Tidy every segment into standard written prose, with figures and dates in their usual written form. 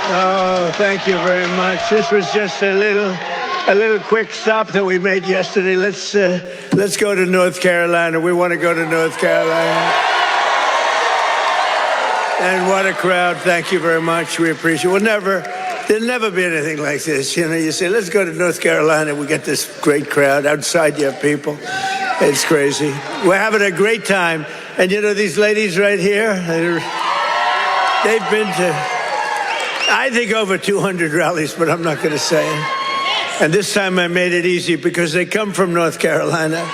Oh, thank you very much. This was just a little quick stop that we made yesterday. Let's go to North Carolina. We want to go to North Carolina. And what a crowd. Thank you very much. We appreciate it. There'll never be anything like this. You know, you say, let's go to North Carolina. We get this great crowd. Outside you have people. It's crazy. We're having a great time. And you know, these ladies right here, they've been to, I think, over 200 rallies, but I'm not going to say it. And this time I made it easy because they come from North Carolina.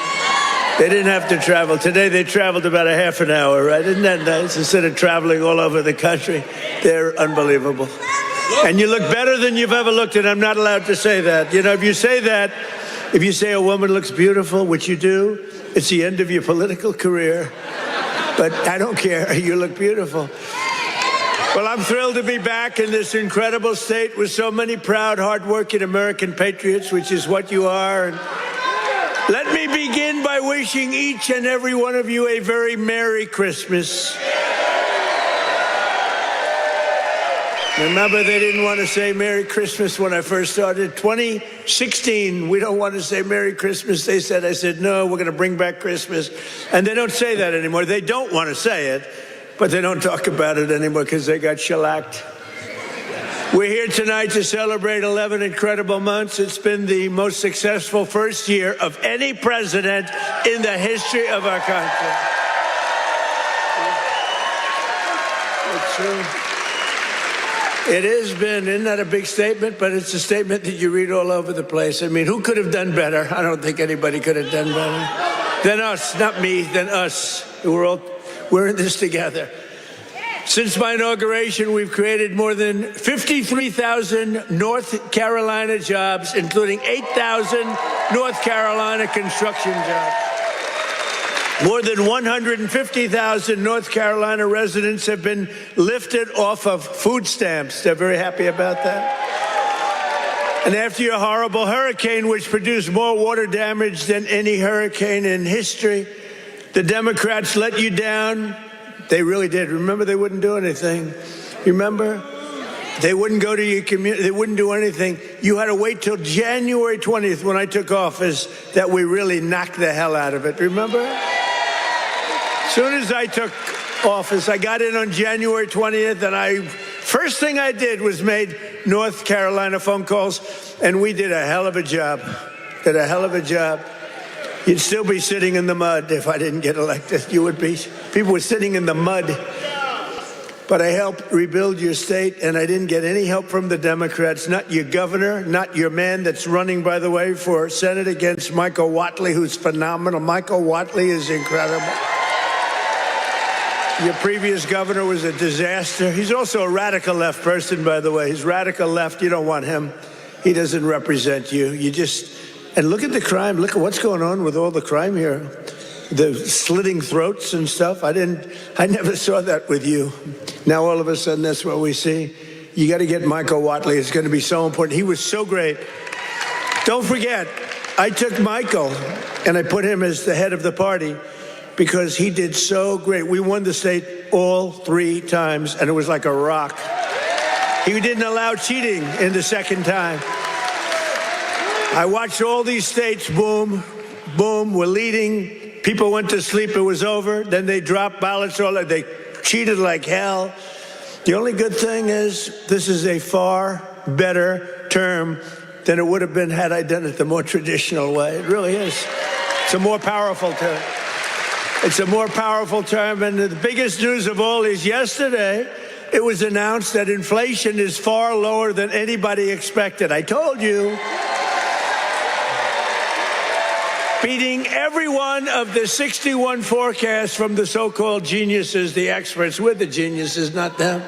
They didn't have to travel. Today they traveled about a half an hour, right? Isn't that nice? Instead of traveling all over the country. They're unbelievable. And you look better than you've ever looked, and I'm not allowed to say that. You know, if you say that, if you say a woman looks beautiful, which you do, it's the end of your political career. But I don't care. You look beautiful. Well, I'm thrilled to be back in this incredible state with so many proud, hardworking American patriots, which is what you are. And let me begin by wishing each and every one of you a very Merry Christmas. Remember, they didn't want to say Merry Christmas when I first started. 2016, we don't want to say Merry Christmas. They said, I said, no, we're going to bring back Christmas. And they don't say that anymore. They don't want to say it. But they don't talk about it anymore because they got shellacked. We're here tonight to celebrate 11 incredible months. It's been the most successful first year of any president in the history of our country. It's true. It has been, isn't that a big statement? But it's a statement that you read all over the place. I mean, who could have done better? I don't think anybody could have done better than us, not me, than us. We're in this together. Since my inauguration, we've created more than 53,000 North Carolina jobs, including 8,000 North Carolina construction jobs. More than 150,000 North Carolina residents have been lifted off of food stamps. They're very happy about that. And after your horrible hurricane, which produced more water damage than any hurricane in history, the Democrats let you down. They really did. Remember, they wouldn't do anything. Remember? They wouldn't go to your community. They wouldn't do anything. You had to wait till January 20th when I took office that we really knocked the hell out of it. Remember? As soon as I took office, I got in on January 20th, and first thing I did was made North Carolina phone calls, and we did a hell of a job. Did a hell of a job. You'd still be sitting in the mud if I didn't get elected. You would be. People were sitting in the mud. But I helped rebuild your state, and I didn't get any help from the Democrats, not your governor, not your man that's running, by the way, for Senate against Michael Whatley, who's phenomenal. Michael Whatley is incredible. Your previous governor was a disaster. He's also a radical left person, by the way. He's radical left. You don't want him. He doesn't represent you. And look at the crime. Look at what's going on with all the crime here. The slitting throats and stuff. I never saw that with you. Now all of a sudden that's what we see. You got to get Michael Whatley. It's going to be so important. He was so great. Don't forget, I took Michael and I put him as the head of the party because he did so great. We won the state all 3 times, and it was like a rock. He didn't allow cheating in the second time. I watched all these states, boom, boom, we're leading. People went to sleep, it was over. Then they dropped ballots, they cheated like hell. The only good thing is this is a far better term than it would have been had I done it the more traditional way. It really is. It's a more powerful term. It's a more powerful term. And the biggest news of all is yesterday, it was announced that inflation is far lower than anybody expected. I told you. Beating every one of the 61 forecasts from the so-called geniuses, the experts. We're the geniuses, not them.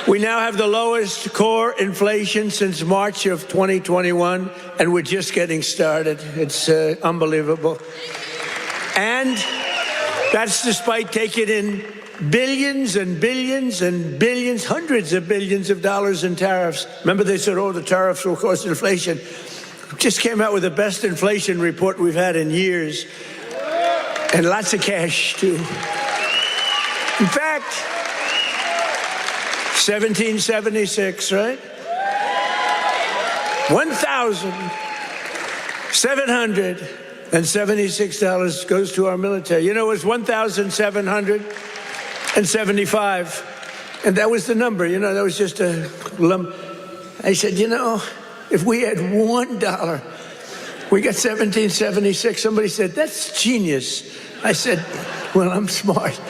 We now have the lowest core inflation since March of 2021, and we're just getting started. It's unbelievable. And that's despite taking in billions and billions and billions, hundreds of billions of dollars in tariffs. Remember, they said, oh, the tariffs will cause inflation. Just came out with the best inflation report we've had in years, and lots of cash, too. In fact, 1776, right? $1,776 goes to our military. You know, it was 1,775. And that was the number, you know, that was just a lump. I said, you know, if we had $1, we got 1776. Somebody said, that's genius. I said, well, I'm smart.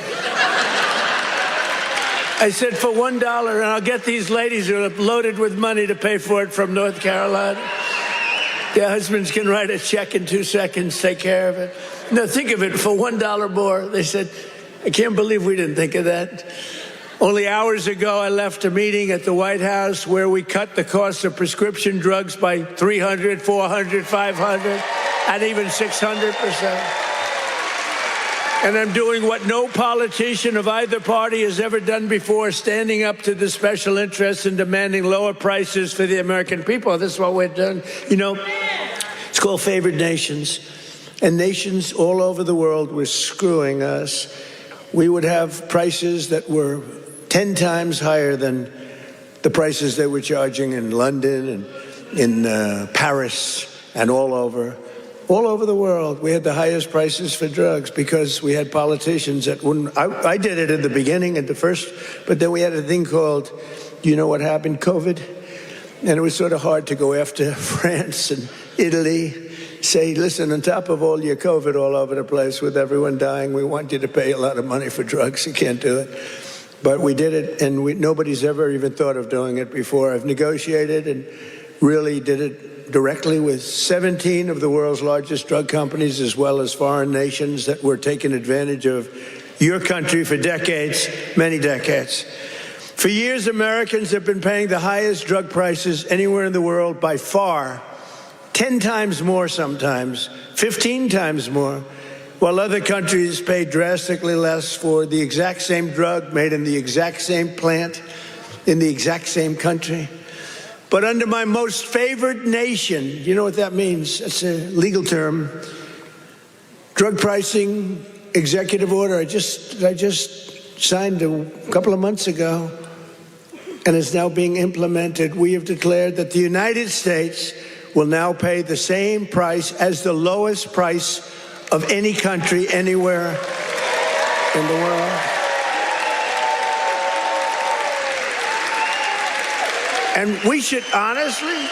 I said, for $1, and I'll get these ladies who are loaded with money to pay for it from North Carolina. Their husbands can write a check in 2 seconds, take care of it. No, think of it, for $1 more. They said, I can't believe we didn't think of that. Only hours ago, I left a meeting at the White House where we cut the cost of prescription drugs by 300, 400, 500, and even 600%. And I'm doing what no politician of either party has ever done before, standing up to the special interests and demanding lower prices for the American people. This is what we're doing. You know, it's called favored nations. And nations all over the world were screwing us. We would have prices that were 10 times higher than the prices they were charging in London and in Paris and all over the world. We had the highest prices for drugs because we had politicians that wouldn't. I did it in the beginning, at the first, but then we had a thing called, you know what happened, COVID? And it was sort of hard to go after France and Italy, say, listen, on top of all your COVID all over the place with everyone dying, we want you to pay a lot of money for drugs. You can't do it. But we did it, and nobody's ever even thought of doing it before. I've negotiated and really did it directly with 17 of the world's largest drug companies, as well as foreign nations that were taking advantage of your country for decades, many decades. For years, Americans have been paying the highest drug prices anywhere in the world by far, 10 times more sometimes, 15 times more, while other countries pay drastically less for the exact same drug made in the exact same plant in the exact same country. But under my most favored nation, you know what that means? It's a legal term. Drug pricing executive order. I just signed a couple of months ago, and it's now being implemented. We have declared that the United States will now pay the same price as the lowest price of any country anywhere in the world. And we should honestly,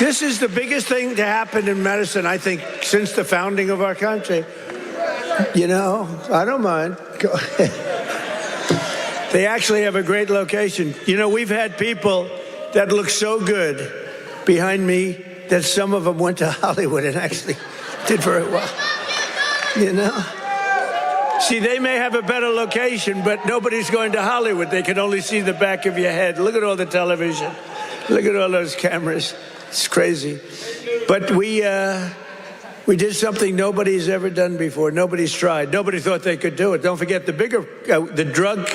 this is the biggest thing to happen in medicine, I think, since the founding of our country. You know, I don't mind. Go ahead. They actually have a great location. You know, we've had people that look so good behind me that some of them went to Hollywood and actually did very well. You know? See, they may have a better location, but nobody's going to Hollywood. They can only see the back of your head. Look at all the television. Look at all those cameras. It's crazy. But we did something nobody's ever done before. Nobody's tried. Nobody thought they could do it. Don't forget, the drug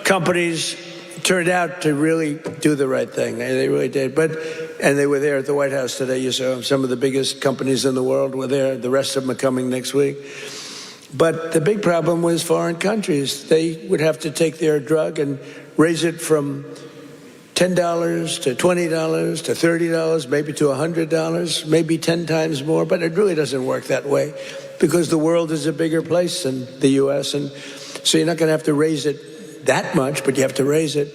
companies turned out to really do the right thing. They really did. And they were there at the White House today. You saw some of the biggest companies in the world were there. The rest of them are coming next week. But the big problem was foreign countries. They would have to take their drug and raise it from $10 to $20 to $30, maybe to $100, maybe 10 times more. But it really doesn't work that way because the world is a bigger place than the U.S. And so you're not going to have to raise it that much, but you have to raise it.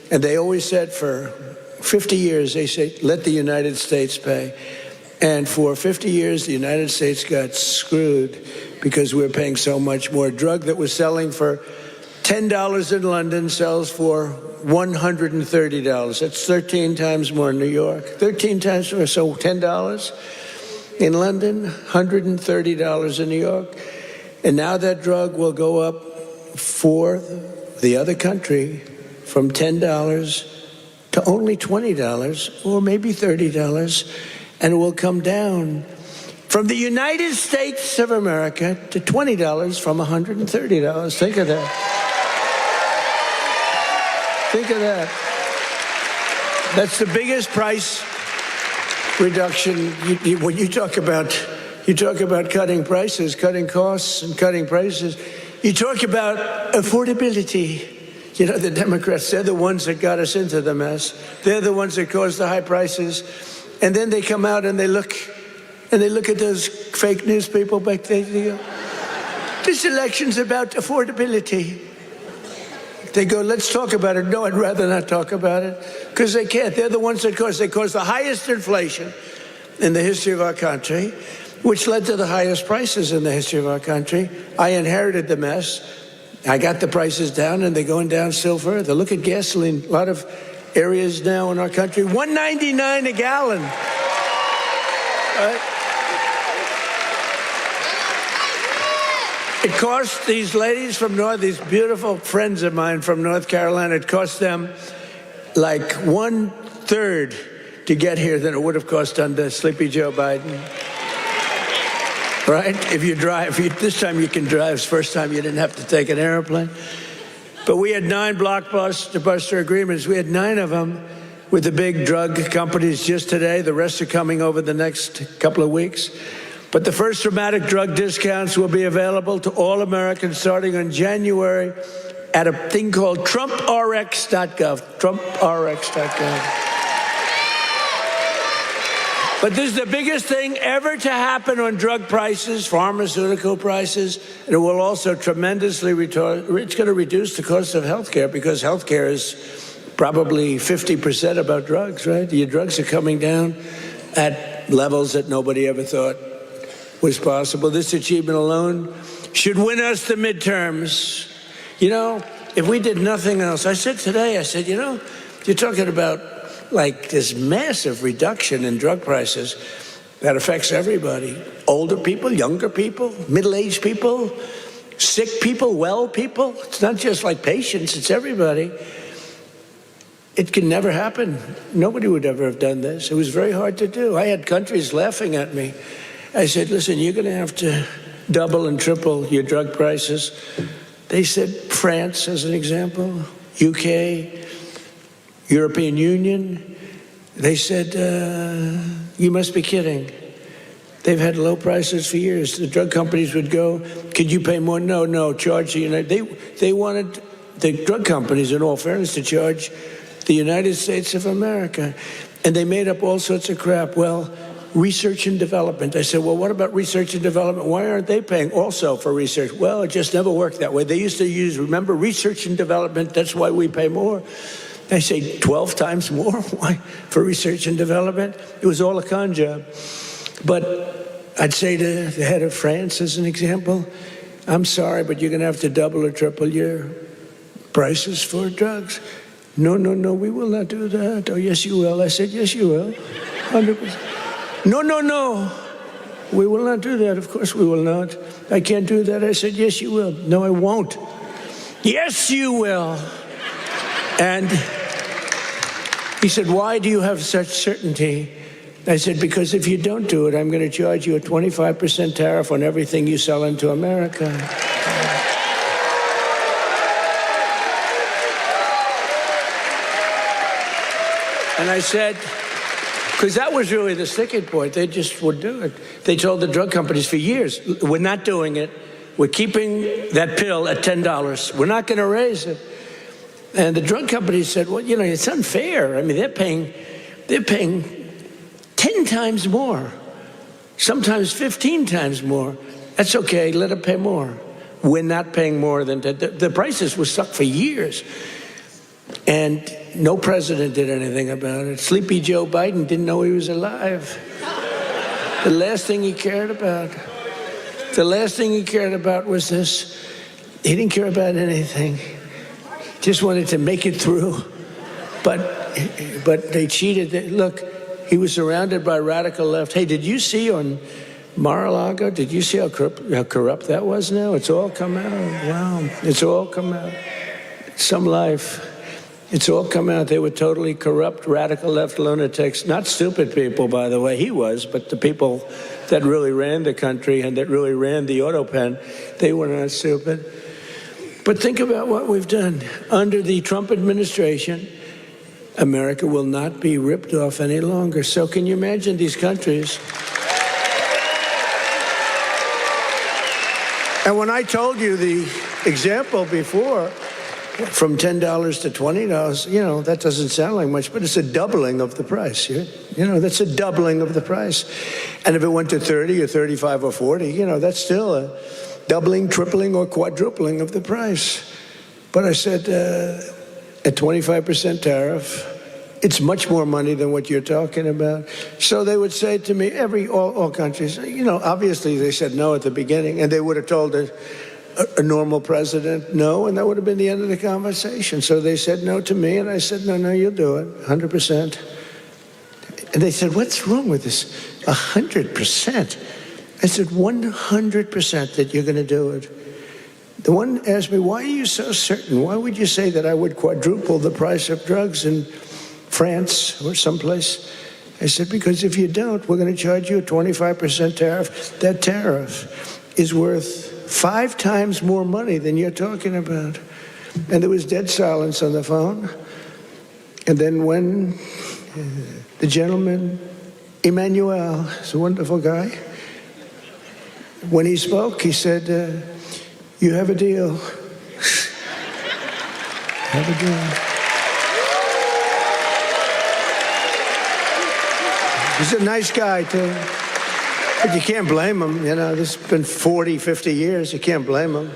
And they always said for 50 years, they say, let the United States pay. And for 50 years, the United States got screwed because we're paying so much more. Drug that was selling for $10 in London sells for $130. That's 13 times more in New York. 13 times more, so $10 in London, $130 in New York. And now that drug will go up for the other country from $10 to only $20 or maybe $30, and it will come down from the United States of America to $20 from $130. Think of that. Think of that. That's the biggest price reduction. When you talk about cutting prices, cutting costs, and cutting prices, you talk about affordability. You know, the Democrats, they're the ones that got us into the mess. They're the ones that caused the high prices. And then they come out and they look at those fake news people back there. They go, this election's about affordability. They go, let's talk about it. No, I'd rather not talk about it, because they can't. They're the ones that caused the highest inflation in the history of our country, which led to the highest prices in the history of our country. I inherited the mess. I got the prices down, and they're going down still further. Look at gasoline. A lot of areas now in our country, $1.99 a gallon. Right? It cost these ladies from these beautiful friends of mine from North Carolina, it cost them like 1/3 to get here than it would have cost under Sleepy Joe Biden. Right? If you drive, this time you can drive. First time you didn't have to take an airplane. But we had 9 blockbuster agreements. We had 9 of them with the big drug companies just today. The rest are coming over the next couple of weeks. But the first dramatic drug discounts will be available to all Americans starting in January at a thing called TrumpRx.gov. TrumpRx.gov. But this is the biggest thing ever to happen on drug prices, pharmaceutical prices, and it will also tremendously it's going to reduce the cost of health care, because health care is probably 50% about drugs, right? Your drugs are coming down at levels that nobody ever thought was possible. This achievement alone should win us the midterms. You know, if we did nothing else, I said today, you know, you're talking about like this massive reduction in drug prices that affects everybody. Older people, younger people, middle-aged people, sick people, well people. It's not just like patients, it's everybody. It can never happen. Nobody would ever have done this. It was very hard to do. I had countries laughing at me. I said, listen, you're going to have to double and triple your drug prices. They said, France, as an example, UK, European Union. They said, you must be kidding. They've had low prices for years. The drug companies would go, could you pay more? No, charge the United. They wanted the drug companies, in all fairness, to charge the United States of America. And they made up all sorts of crap. Well, research and development. I said, well, what about research and development? Why aren't they paying also for research? Well, it just never worked that way. They used to use, remember, research and development. That's why we pay more. I say 12 times more. Why? For research and development? It was all a con job. But I'd say to the head of France, as an example, I'm sorry, but you're going to have to double or triple your prices for drugs. No, we will not do that. Oh, yes, you will. I said, yes, you will. 100%. No, we will not do that. Of course we will not. I can't do that. I said, yes, you will. No, I won't. Yes, you will. And he said, why do you have such certainty? I said, because if you don't do it, I'm going to charge you a 25% tariff on everything you sell into America. And I said, because that was really the sticking point. They just would do it. They told the drug companies for years, we're not doing it. We're keeping that pill at $10. We're not going to raise it. And the drug companies said, well, you know, it's unfair. I mean, they're paying 10 times more, sometimes 15 times more. That's okay, let them pay more. We're not paying more than that. The prices were stuck for years. And no president did anything about it. Sleepy Joe Biden didn't know he was alive. The last thing he cared about was this. He didn't care about anything. Just wanted to make it through. But they cheated. Look, he was surrounded by radical left. Hey, did you see on Mar-a-Lago, did you see how corrupt that was now? It's all come out. Wow, it's all come out. Some life. It's all come out. They were totally corrupt, radical left lunatics. Not stupid people, by the way. He was, but the people that really ran the country and that really ran the auto pen, they were not stupid. But think about what we've done. Under the Trump administration, America will not be ripped off any longer. So can you imagine these countries? And when I told you the example before, from $10 to $20, that doesn't sound like much, but it's a doubling of the price. That's a doubling of the price. And if it went to 30 or 35 or 40, that's still a doubling, tripling, or quadrupling of the price. But I said, at 25% tariff, it's much more money than what you're talking about. So they would say to me, all countries, obviously they said no at the beginning, and they would have told a normal president no, and that would have been the end of the conversation. So they said no to me, and I said, no, you'll do it, 100%. And they said, what's wrong with this, 100%? I said, 100% that you're going to do it. The one asked me, why are you so certain? Why would you say that I would quadruple the price of drugs in France or someplace? I said, because if you don't, we're going to charge you a 25% tariff. That tariff is worth 5 times more money than you're talking about. And there was dead silence on the phone. And then when the gentleman, Emmanuel, is a wonderful guy, when he spoke, he said, you have a deal. Have a deal. He's a nice guy, too. But you can't blame him. This has been 40, 50 years. You can't blame him.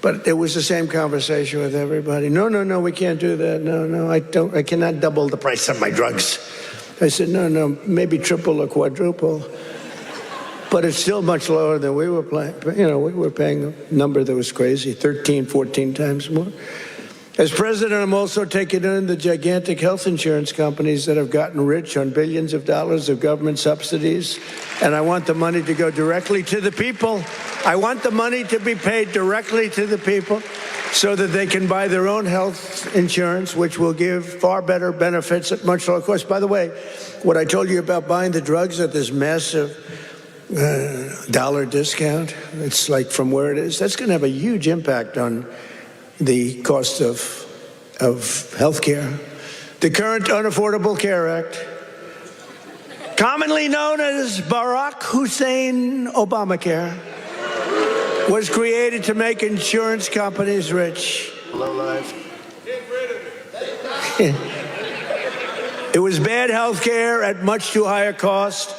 But it was the same conversation with everybody. No, we can't do that. No, I cannot double the price of my drugs. I said, no, maybe triple or quadruple. But it's still much lower than we were paying. We were paying a number that was crazy, 13, 14 times more. As president, I'm also taking in the gigantic health insurance companies that have gotten rich on billions of dollars of government subsidies. And I want the money to go directly to the people. I want the money to be paid directly to the people so that they can buy their own health insurance, which will give far better benefits at much lower cost. By the way, what I told you about buying the drugs at this massive dollar discount, it's like from where it is, that's going to have a huge impact on the cost of health care. The current Unaffordable Care Act, commonly known as Barack Hussein Obamacare, was created to make insurance companies rich. Get rid of it. It was bad health care at much too high a cost.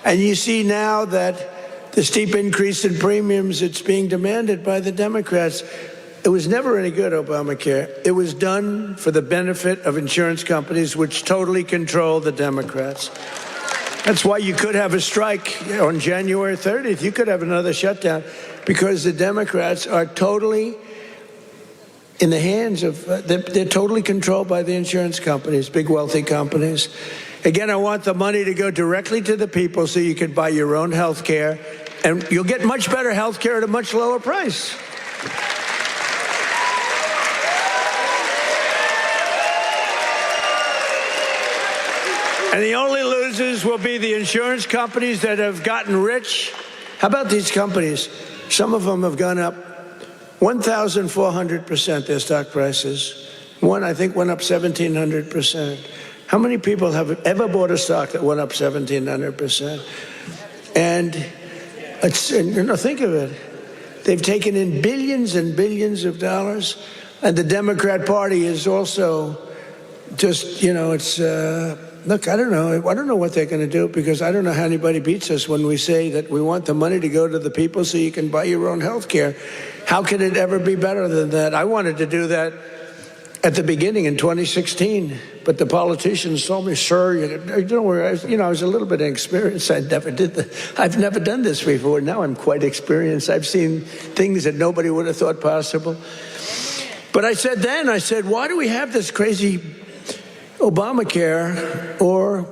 And you see now that the steep increase in premiums, it's being demanded by the Democrats. It was never any good, Obamacare. It was done for the benefit of insurance companies, which totally control the Democrats. That's why you could have a strike on January 30th. You could have another shutdown because the Democrats are totally in the hands of, they're totally controlled by the insurance companies, big wealthy companies. Again, I want the money to go directly to the people so you can buy your own health care, and you'll get much better health care at a much lower price. And the only losers will be the insurance companies that have gotten rich. How about these companies? Some of them have gone up 1,400%, their stock prices. One, I think, went up 1,700%. How many people have ever bought a stock that went up 1,700%? And think of it. They've taken in billions and billions of dollars. And the Democrat Party is also just, look, I don't know what they're going to do, because I don't know how anybody beats us when we say that we want the money to go to the people so you can buy your own health care. How can it ever be better than that? I wanted to do that at the beginning in 2016, but the politicians told me, sir, don't worry. I was a little bit inexperienced. I've never done this before. Now I'm quite experienced. I've seen things that nobody would have thought possible. But I said, why do we have this crazy Obamacare, or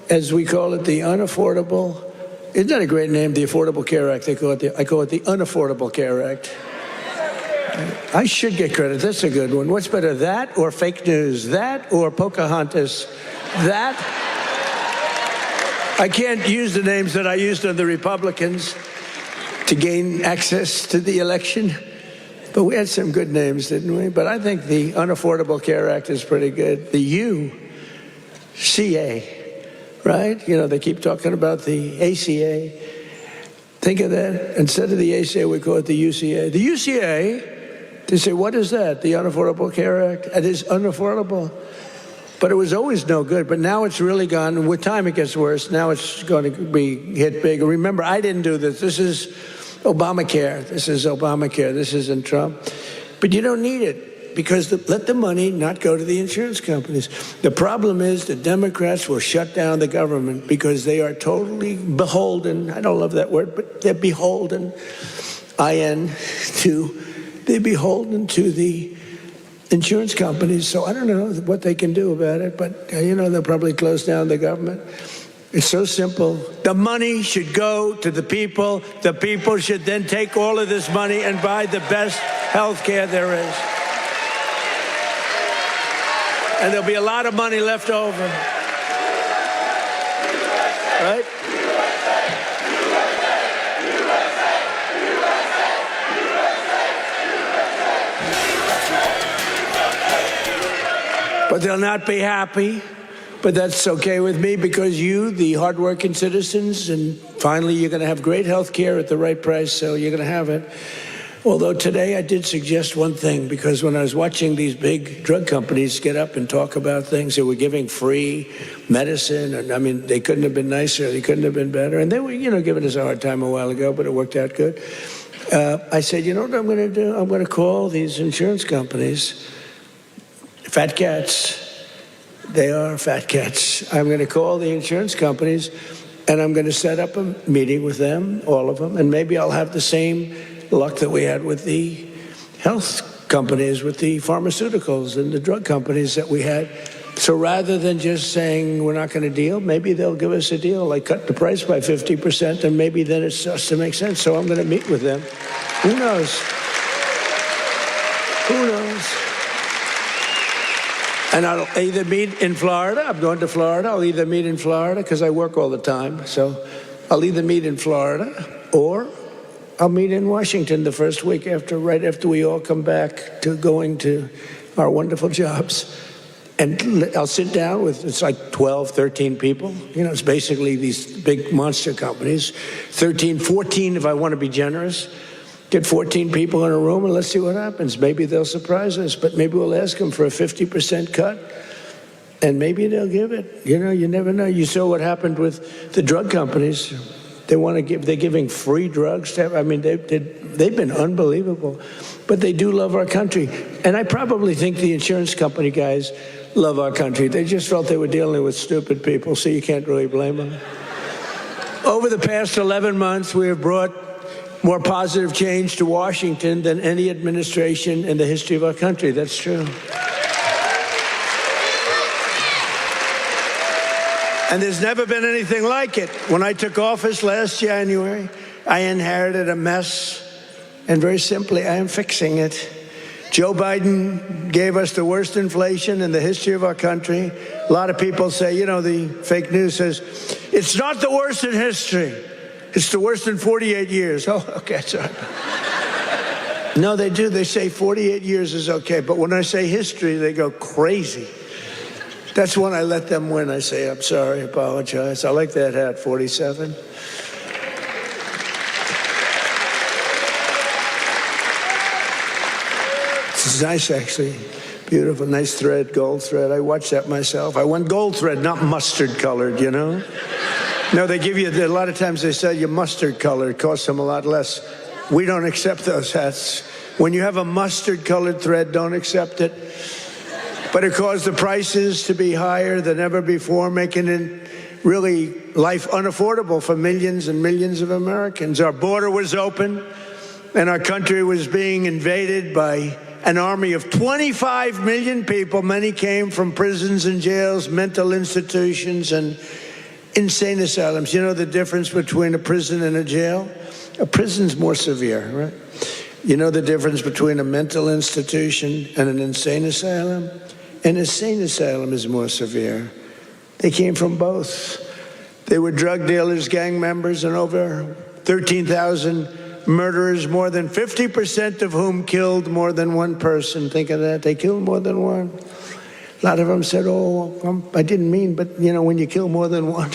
as we call it, the unaffordable? Isn't that a great name, the Affordable Care Act? I call it the Unaffordable Care Act. I should get credit. That's a good one. What's better, that or fake news? That or Pocahontas? That? I can't use the names that I used on the Republicans to gain access to the election, but we had some good names, didn't we? But I think the Unaffordable Care Act is pretty good. The UCA, right? They keep talking about the ACA. Think of that. Instead of the ACA, we call it the UCA. The UCA They say, what is that? The Unaffordable Care Act? It is unaffordable. But it was always no good. But now it's really gone. And with time, it gets worse. Now it's going to be hit big. Remember, I didn't do this. This is Obamacare. This is Obamacare. This isn't Trump. But you don't need it because let the money not go to the insurance companies. The problem is the Democrats will shut down the government because they are totally beholden. I don't love that word, but they're beholden. They're beholden to the insurance companies, so I don't know what they can do about it, but, they'll probably close down the government. It's so simple. The money should go to the people. The people should then take all of this money and buy the best health care there is. And there'll be a lot of money left over. Right? But they'll not be happy. But that's okay with me because you, the hardworking citizens, and finally you're going to have great health care at the right price, so you're going to have it. Although today I did suggest one thing, because when I was watching these big drug companies get up and talk about things, they were giving free medicine, and I mean, they couldn't have been nicer, they couldn't have been better, and they were, giving us a hard time a while ago, but it worked out good. I said, you know what I'm going to do? I'm going to call these insurance companies fat cats. They are fat cats. I'm going to call the insurance companies, and I'm going to set up a meeting with them, all of them, and maybe I'll have the same luck that we had with the health companies, with the pharmaceuticals and the drug companies that we had. So rather than just saying we're not going to deal, maybe they'll give us a deal, like cut the price by 50%, and maybe then it starts to make sense. So I'm going to meet with them. Who knows? Who knows? And I'll either meet in Florida. I'm going to Florida. I'll either meet in Florida because I work all the time. So I'll either meet in Florida or I'll meet in Washington the first week right after we all come back to going to our wonderful jobs. And I'll sit down with, it's like 12, 13 people. It's basically these big monster companies. 13, 14 if I want to be generous. Get 14 people in a room and let's see what happens. Maybe they'll surprise us, but maybe we'll ask them for a 50% cut, and maybe they'll give it. You never know. You saw what happened with the drug companies. They're giving free drugs. They've been unbelievable, but they do love our country. And I probably think the insurance company guys love our country. They just felt they were dealing with stupid people, so you can't really blame them. Over the past 11 months, we have brought more positive change to Washington than any administration in the history of our country. That's true. And there's never been anything like it. When I took office last January, I inherited a mess, and very simply, I am fixing it. Joe Biden gave us the worst inflation in the history of our country. A lot of people say, the fake news says, it's not the worst in history. It's the worst in 48 years. Oh, okay, sorry. No, they do. They say 48 years is okay. But when I say history, they go crazy. That's when I let them win. I say, I'm sorry, apologize. I like that hat, 47. This is nice, actually. Beautiful, nice thread, gold thread. I watched that myself. I want gold thread, not mustard colored, No, they give you, a lot of times they sell you mustard color. It costs them a lot less. We don't accept those hats. When you have a mustard colored thread, don't accept it. But it caused the prices to be higher than ever before, making it really life unaffordable for millions and millions of Americans. Our border was open, and our country was being invaded by an army of 25 million people. Many came from prisons and jails, mental institutions, and insane asylums. You know the difference between a prison and a jail? A prison's more severe, right? You know the difference between a mental institution and an insane asylum? An insane asylum is more severe. They came from both. They were drug dealers, gang members, and over 13,000 murderers, more than 50% of whom killed more than one person. Think of that. They killed more than one. A lot of them said, I didn't mean, but, when you kill more than one,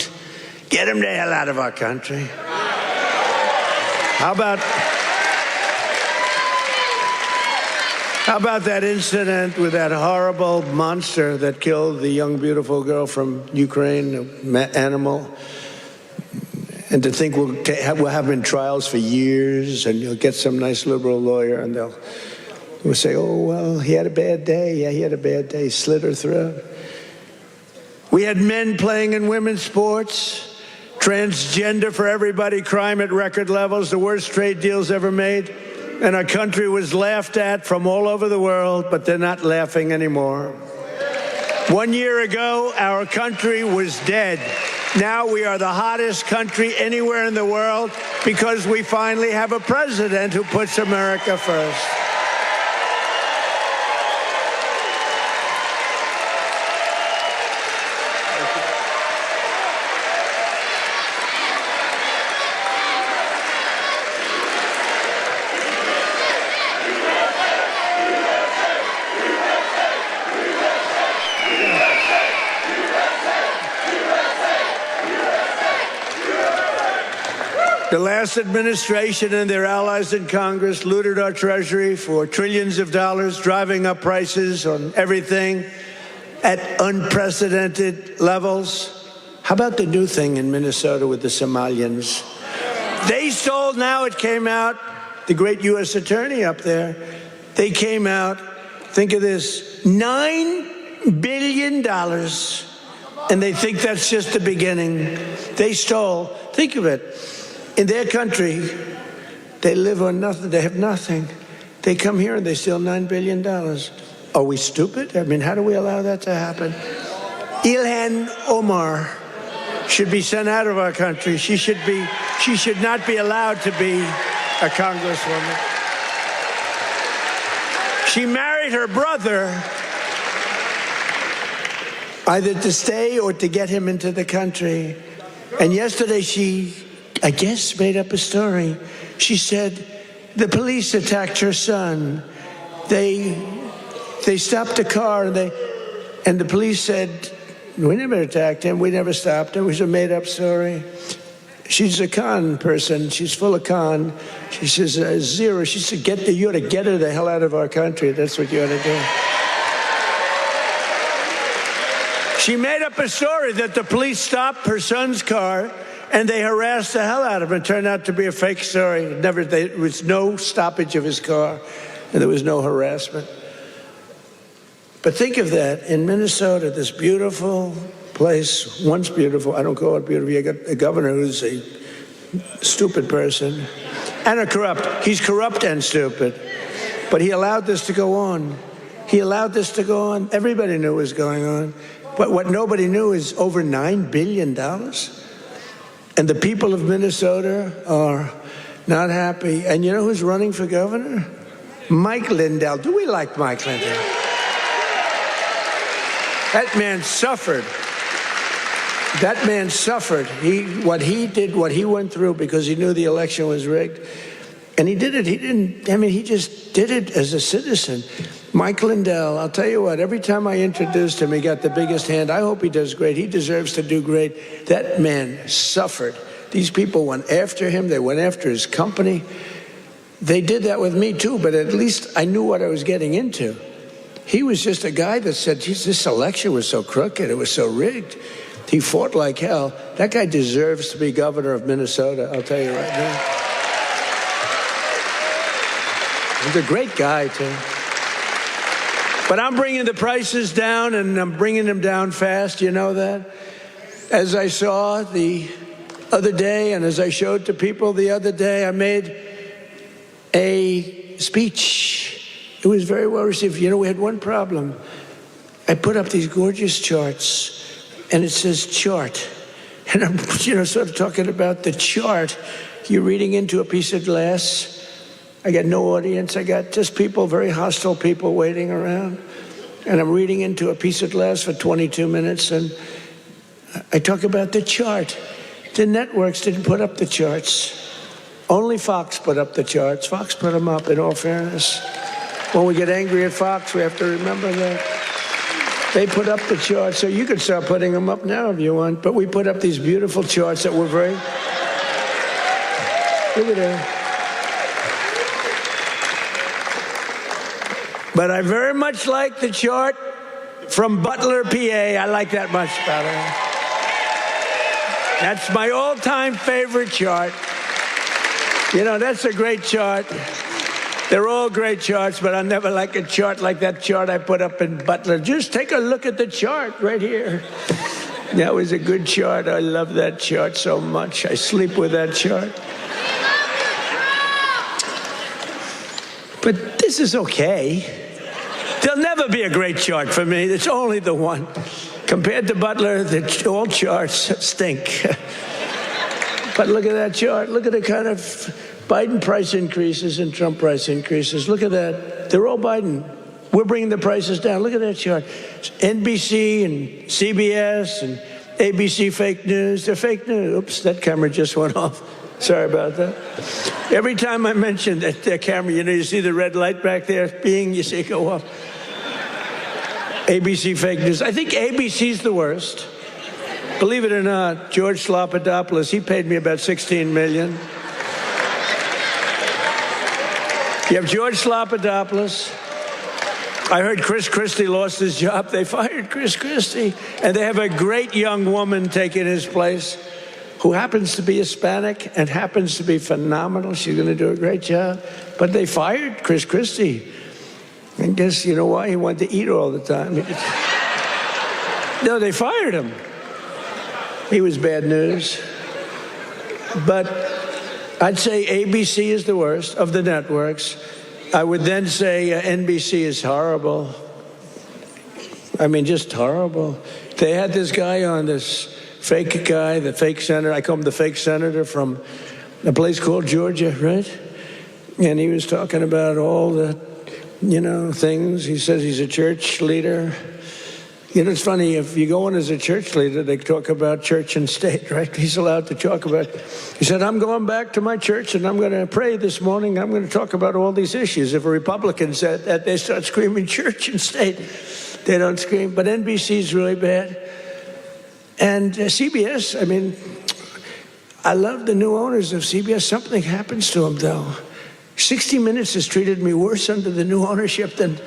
get them the hell out of our country. How How about that incident with that horrible monster that killed the young, beautiful girl from Ukraine, an animal? And to think we'll have him in trials for years, and you'll get some nice liberal lawyer, and we'll say, oh, well, he had a bad day. Yeah, he had a bad day. He slit her throat. We had men playing in women's sports, transgender for everybody, crime at record levels, the worst trade deals ever made. And our country was laughed at from all over the world, but they're not laughing anymore. 1 year ago, our country was dead. Now we are the hottest country anywhere in the world because we finally have a president who puts America first. The last administration and their allies in Congress looted our treasury for trillions of dollars, driving up prices on everything at unprecedented levels. How about the new thing in Minnesota with the Somalians? They stole, now it came out, the great U.S. attorney up there, they came out, think of this, $9 billion, and they think that's just the beginning. They stole, think of it. In their country, they live on nothing. They have nothing. They come here and they steal $9 billion. Are we stupid? I mean, how do we allow that to happen? Ilhan Omar should be sent out of our country. She should not be allowed to be a congresswoman. She married her brother either to stay or to get him into the country. And yesterday she, I guess, made up a story. She said the police attacked her son. They stopped a car and the police said, we never attacked him. We never stopped him. It was a made-up story. She's a con person. She's full of con. She says, zero. She said, you ought to get her the hell out of our country. That's what you ought to do. She made up a story that the police stopped her son's car and they harassed the hell out of him. It turned out to be a fake story. There was no stoppage of his car, and there was no harassment. But think of that. In Minnesota, this beautiful place, once beautiful, I don't call it beautiful. You got a governor who's a stupid person and a corrupt. He's corrupt and stupid. But he allowed this to go on. He allowed this to go on. Everybody knew what was going on. But what nobody knew is over $9 billion. And the people of Minnesota are not happy. And you know who's running for governor? Mike Lindell. Do we like Mike Lindell? That man suffered. That man suffered. What he did, what he went through because he knew the election was rigged. And he did it. He just did it as a citizen. Mike Lindell, I'll tell you what, every time I introduced him, he got the biggest hand. I hope he does great. He deserves to do great. That man suffered. These people went after him. They went after his company. They did that with me, too, but at least I knew what I was getting into. He was just a guy that said, geez, this election was so crooked. It was so rigged. He fought like hell. That guy deserves to be governor of Minnesota, I'll tell you right now. He's a great guy, too. But I'm bringing the prices down, and I'm bringing them down fast. You know that? As I saw the other day, and as I showed to people the other day, I made a speech. It was very well received. You know, we had one problem. I put up these gorgeous charts, and it says chart. And I'm, sort of talking about the chart. You're reading into a piece of glass. I got no audience. I got just people, very hostile people waiting around. And I'm reading into a piece of glass for 22 minutes, and I talk about the chart. The networks didn't put up the charts. Only Fox put up the charts. Fox put them up, in all fairness. When we get angry at Fox, we have to remember that. They put up the charts, so you could start putting them up now if you want. But we put up these beautiful charts that were very... Look at that. But I very much like the chart from Butler, PA. I like that much better. That's my all-time favorite chart. You know, that's a great chart. They're all great charts, but I never like a chart like that chart I put up in Butler. Just take a look at the chart right here. That was a good chart. I love that chart so much. I sleep with that chart. But this is okay. There'll never be a great chart for me. It's only the one. Compared to Butler, all charts stink. But look at that chart. Look at the kind of Biden price increases and Trump price increases. Look at that. They're all Biden. We're bringing the prices down. Look at that chart. NBC and CBS and ABC fake news. They're fake news. Oops, that camera just went off. Sorry about that. Every time I mention that camera, you know, you see the red light back there, you see it go off. ABC fake news. I think ABC's the worst. Believe it or not, George Slopadopoulos, he paid me about $16 million. You have George Slopadopoulos. I heard Chris Christie lost his job. They fired Chris Christie. And they have a great young woman taking his place who happens to be Hispanic and happens to be phenomenal. She's going to do a great job. But they fired Chris Christie. And guess you know why? He wanted to eat all the time. No, they fired him. He was bad news. But I'd say ABC is the worst of the networks. I would then say NBC is horrible. I mean, just horrible. They had this guy on, this fake guy, the fake senator. I call him the fake senator from a place called Georgia, right? And he was talking about all the, you know, things. He says he's a church leader. You know, it's funny, if you go in as a church leader, they talk about church and state, right? He's allowed to talk about, he said, I'm going back to my church and I'm going to pray this morning. I'm going to talk about all these issues. If a Republican said that, they start screaming church and state. They don't scream. But NBC's really bad. And CBS, I mean, I love the new owners of CBS. Something happens to them, though. 60 Minutes has treated me worse under the new ownership than...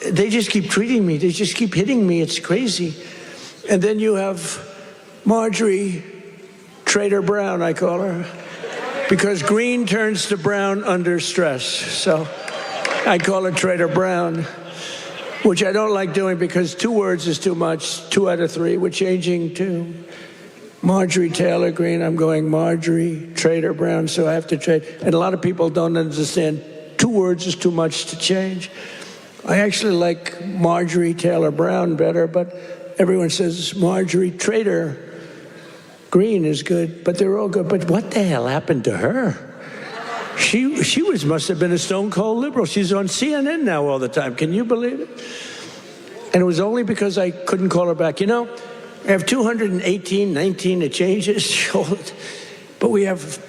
They just keep treating me. They just keep hitting me. It's crazy. And then you have Marjorie Trader Brown, I call her, because green turns to brown under stress. So I call her Trader Brown, which I don't like doing because 2 words is too much. 2 out of 3. We're changing to Marjorie Taylor Greene. I'm going Marjorie Trader Brown, so I have to trade. And a lot of people don't understand 2 words is too much to change. I actually like Marjorie Taylor Brown better, but everyone says Marjorie Trader Greene is good, but they're all good. But what the hell happened to her? She must have been a stone cold liberal. She's on CNN now all the time. Can you believe it? And it was only because I couldn't call her back. You know, I have 218, 19, it changes, but we have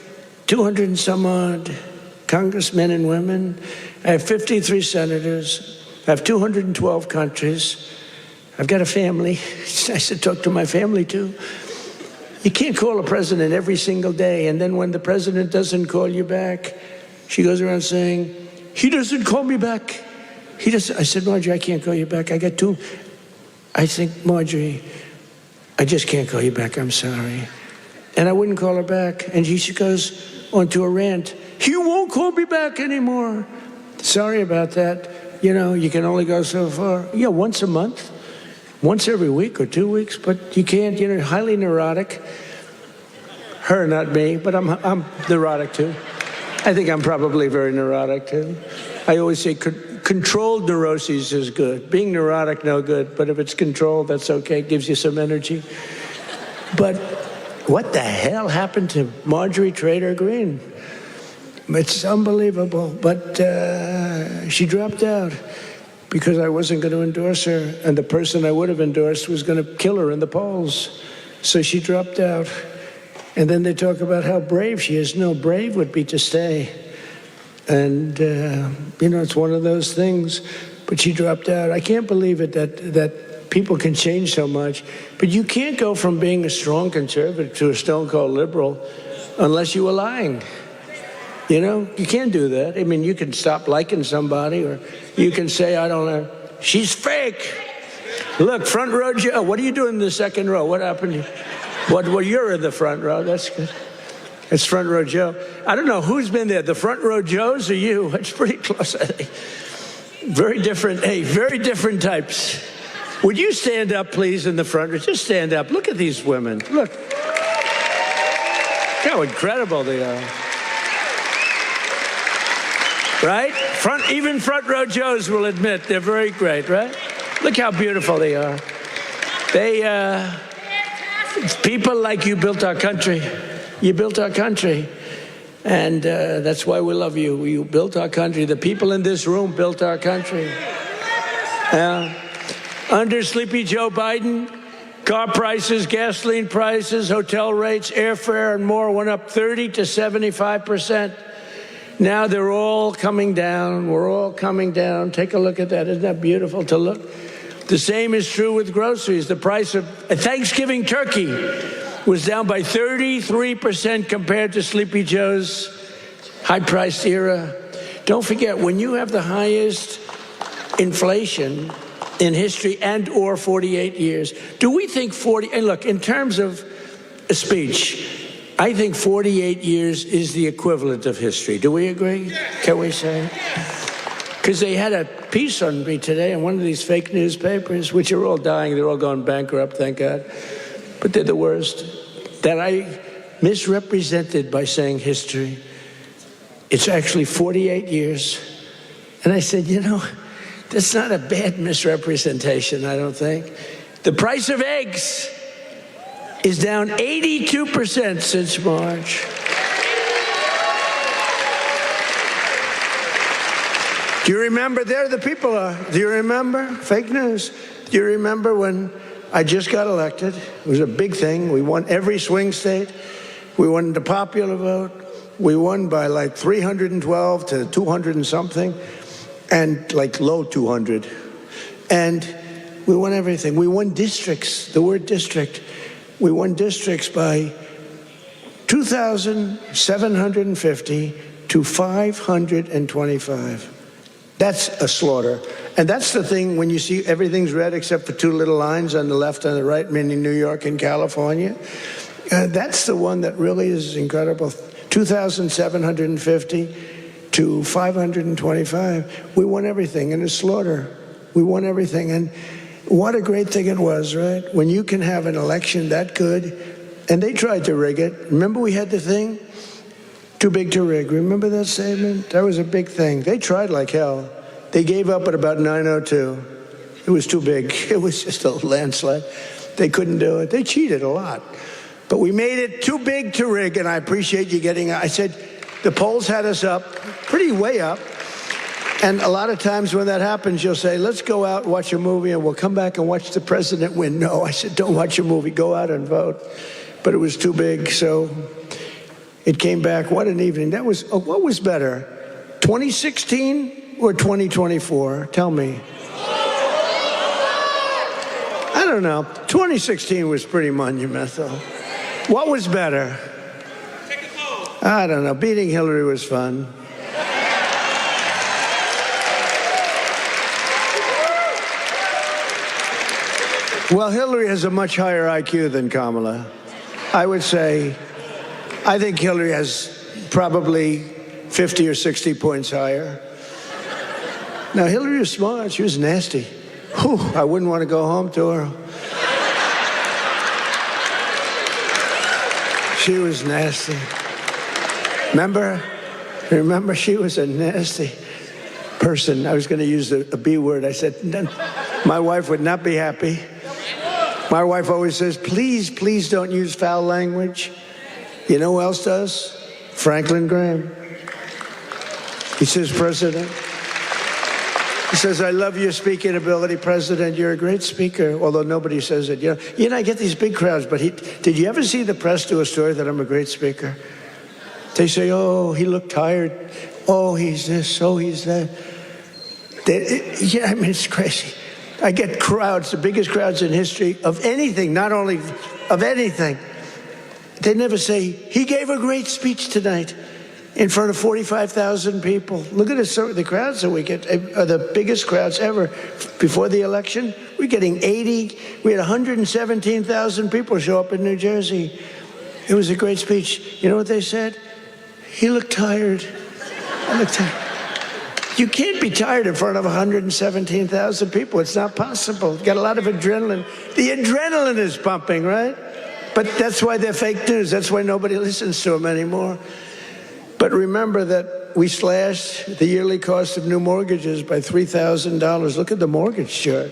200 and some odd congressmen and women. I have 53 senators. I have 212 countries. I've got a family. It's nice to talk to my family, too. You can't call a president every single day, and then when the president doesn't call you back, she goes around saying, he doesn't call me back. He doesn't. I said, Marjorie, I can't call you back. I got 2. I think, Marjorie, I just can't call you back. I'm sorry. And I wouldn't call her back. And she goes onto a rant. He won't call me back anymore. Sorry about that. You know, you can only go so far. Yeah, once a month, once every week or 2 weeks, but you can't, you know, highly neurotic. Her, not me, but I'm neurotic too. I think I'm probably very neurotic too. I always say controlled neuroses is good. Being neurotic, no good, but if it's controlled, that's okay. It gives you some energy. But what the hell happened to Marjorie Trader Greene? It's unbelievable, but she dropped out because I wasn't going to endorse her, and the person I would have endorsed was going to kill her in the polls. So she dropped out. And then they talk about how brave she is. No, brave would be to stay. And, you know, it's one of those things. But she dropped out. I can't believe it that people can change so much. But you can't go from being a strong conservative to a stone-cold liberal unless you were lying. You know, you can't do that. I mean, you can stop liking somebody, or you can say, I don't know, she's fake. Look, front row Joe. What are you doing in the second row? What happened? Well, you're in the front row. That's good. It's front row Joe. I don't know who's been there, the front row Joes or you. It's pretty close, I think. Very different, hey, very different types. Would you stand up, please, in the front row? Just stand up. Look at these women. Look how incredible they are. Right? Even front row Joes will admit they're very great, right? Look how beautiful they are. People like you built our country. You built our country. And that's why we love you. You built our country. The people in this room built our country. Under Sleepy Joe Biden, car prices, gasoline prices, hotel rates, airfare, and more went up 30 to 75%. Now they're all coming down. We're all coming down. Take a look at that. Isn't that beautiful to look? The same is true with groceries. The price of a Thanksgiving turkey was down by 33% compared to Sleepy Joe's high-priced era. Don't forget, when you have the highest inflation in history and or 48 years, do we think and look, in terms of a speech, I think 48 years is the equivalent of history. Do we agree? Can we say? Because they had a piece on me today in one of these fake newspapers, which are all dying. They're all going bankrupt, thank God. But they're the worst. That I misrepresented by saying history. It's actually 48 years. And I said, you know, that's not a bad misrepresentation, I don't think. The price of eggs is down 82% since March. Do you remember? There the people are. Do you remember? Fake news. Do you remember when I just got elected? It was a big thing. We won every swing state. We won the popular vote. We won by like 312 to 200 and something, and like low 200. And we won everything. We won districts, the word district. We won districts by 2,750 to 525. That's a slaughter. And that's the thing when you see everything's red except for two little lines on the left and the right, meaning New York and California. That's the one that really is incredible. 2,750 to 525. We won everything in a slaughter. We won everything. And what a great thing it was, right? When you can have an election that good. And they tried to rig it. Remember we had the thing? Too big to rig. Remember that statement? That was a big thing. They tried like hell. They gave up at about 9:02. It was too big. It was just a landslide. They couldn't do it. They cheated a lot. But we made it too big to rig, and I appreciate you getting... I said, the polls had us up, pretty way up. And a lot of times when that happens, you'll say, let's go out and watch a movie, and we'll come back and watch the president win. No, I said, don't watch a movie. Go out and vote. But it was too big, so it came back. What an evening. That was... what was better, 2016 or 2024? Tell me. I don't know. 2016 was pretty monumental. What was better? I don't know. Beating Hillary was fun. Well, Hillary has a much higher IQ than Kamala. I would say, I think Hillary has probably 50 or 60 points higher. Now, Hillary was smart. She was nasty. Whew, I wouldn't want to go home to her. She was nasty. Remember, she was a nasty person. I was going to use a B word. I said, my wife would not be happy. My wife always says, please, please don't use foul language. You know who else does? Franklin Graham. He says, President. He says, I love your speaking ability, President. You're a great speaker, although nobody says it. You know, I get these big crowds, but did you ever see the press do a story that I'm a great speaker? They say, oh, he looked tired. Oh, he's this. Oh, he's that. Yeah, I mean, it's crazy. I get crowds, the biggest crowds in history of anything, not only of anything. They never say, he gave a great speech tonight. in front of 45,000 people. Look at the crowds that we get, are the biggest crowds ever. Before the election, we're getting 80, we had 117,000 people show up in New Jersey. It was a great speech. You know what they said? He looked tired. I looked tired. You can't be tired in front of 117,000 people. It's not possible. You got a lot of adrenaline. The adrenaline is pumping, right? But that's why they're fake news. That's why nobody listens to them anymore. But remember that we slashed the yearly cost of new mortgages by $3,000. Look at the mortgage chart.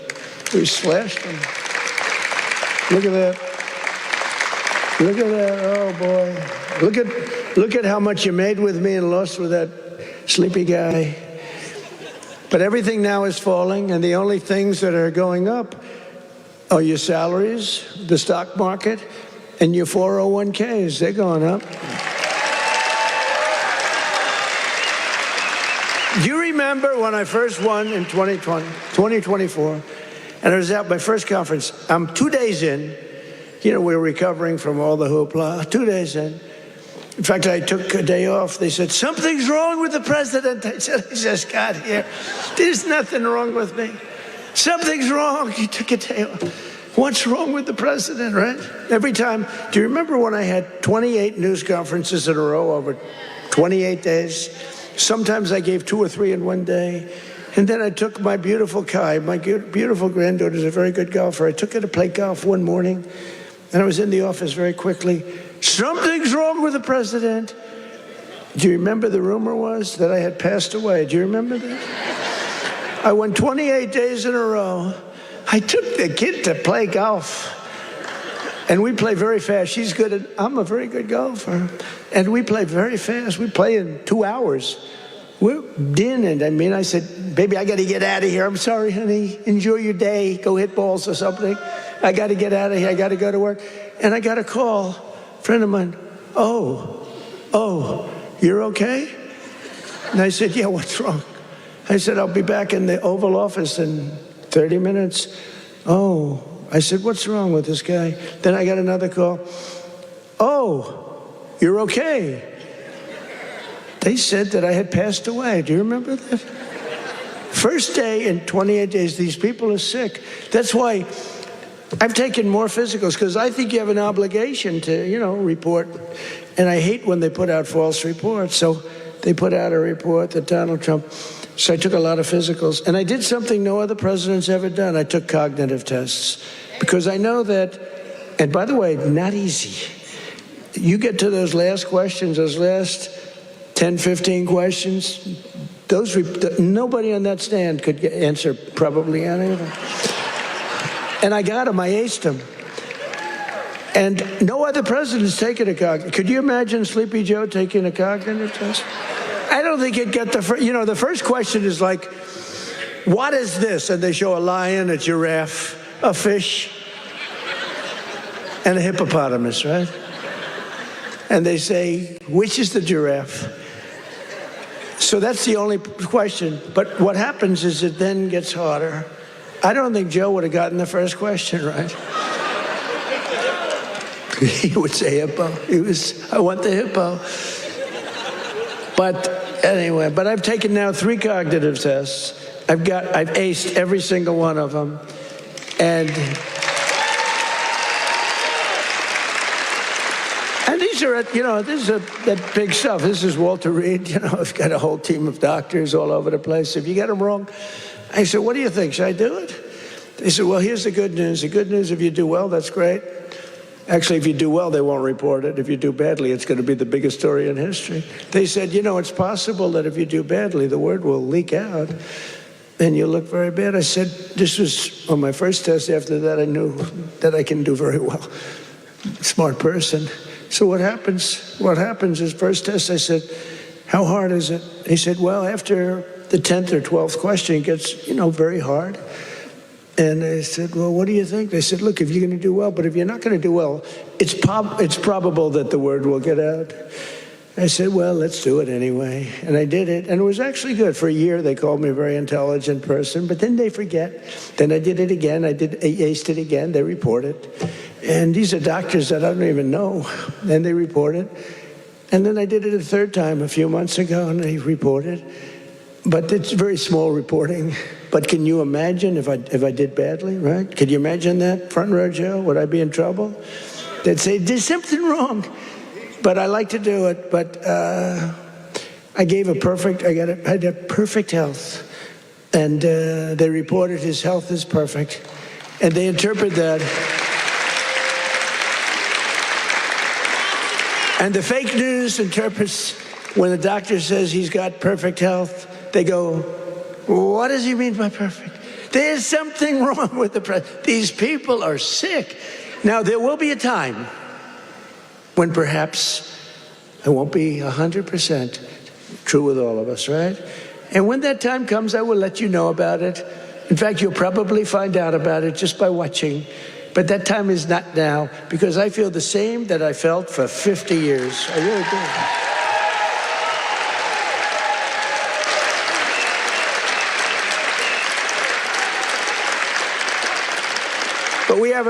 We slashed them. Look at that. Look at that. Oh, boy. Look at how much you made with me and lost with that sleepy guy. But everything now is falling, and the only things that are going up are your salaries, the stock market, and your 401ks. They're going up. Do you remember when I first won in 2024, and I was at my first conference? I'm 2 days in. You know, we're recovering from all the hoopla. 2 days in. In fact, I took a day off. They said, something's wrong with the president. I said, I just got here. There's nothing wrong with me. Something's wrong. You took a day off. What's wrong with the president, right? Every time. Do you remember when I had 28 news conferences in a row over 28 days? Sometimes I gave 2 or 3 in one day. And then I took my beautiful Kai, my beautiful granddaughter is a very good golfer. I took her to play golf one morning, and I was in the office very quickly. Something's wrong with the president. Do you remember the rumor was that I had passed away? Do you remember that? I won 28 days in a row. I took the kid to play golf. And we play very fast. She's good at, I'm a very good golfer. And we play very fast. We play in 2 hours. We're in. I mean, I said, baby, I got to get out of here. I'm sorry, honey. Enjoy your day. Go hit balls or something. I got to get out of here. I got to go to work. And I got a call. Friend of mine, oh, you're okay? And I said, yeah, what's wrong? I said, I'll be back in the Oval Office in 30 minutes. Oh, I said, what's wrong with this guy? Then I got another call. Oh, you're okay. They said that I had passed away. Do you remember that? First day in 28 days, these people are sick. That's why I've taken more physicals, because I think you have an obligation to, report. And I hate when they put out false reports. So they put out a report that Donald Trump. So I took a lot of physicals. And I did something no other president's ever done. I took cognitive tests. Because I know that, and by the way, not easy. You get to those last questions, those last 10, 15 questions, nobody on that stand could answer probably any of them. And I got them, I aced them. And no other president's taken a cognitive. Could you imagine Sleepy Joe taking a cognitive test? I don't think he'd get the first question is like, what is this? And they show a lion, a giraffe, a fish, and a hippopotamus, right? And they say, which is the giraffe? So that's the only question. But what happens is it then gets harder. I don't think Joe would have gotten the first question right. He would say hippo. I want the hippo. But anyway, I've taken now 3 cognitive tests. I've aced every single one of them. And these are, this is that big stuff. This is Walter Reed. I've got a whole team of doctors all over the place. If you get them wrong, I said, what do you think? Should I do it? They said, well, here's the good news. The good news, if you do well, that's great. Actually, if you do well, they won't report it. If you do badly, it's going to be the biggest story in history. They said, it's possible that if you do badly, the word will leak out and you'll look very bad. I said, this was on my first test. After that, I knew that I can do very well. Smart person. So what happens is first test, I said, how hard is it? He said, well, after the 10th or 12th question, it gets, very hard. And I said, well, what do you think? They said, look, if you're going to do well, but if you're not going to do well, it's probable that the word will get out. I said, well, let's do it anyway. And I did it. And it was actually good. For a year, they called me a very intelligent person, but then they forget. Then I did it again. I aced it again. They report it. And these are doctors that I don't even know. And they report it. And then I did it a third time a few months ago, and I reported. But it's very small reporting. But can you imagine if I did badly, right? Could you imagine that, front row Joe? Would I be in trouble? They'd say, there's something wrong. But I like to do it. But I had perfect health. And they reported his health is perfect. And they interpret that. And the fake news interprets when the doctor says he's got perfect health, they go, what does he mean by perfect? There's something wrong with the president. These people are sick. Now, there will be a time when perhaps it won't be 100% true with all of us, right? And when that time comes, I will let you know about it. In fact, you'll probably find out about it just by watching. But that time is not now, because I feel the same that I felt for 50 years. I really do. But we have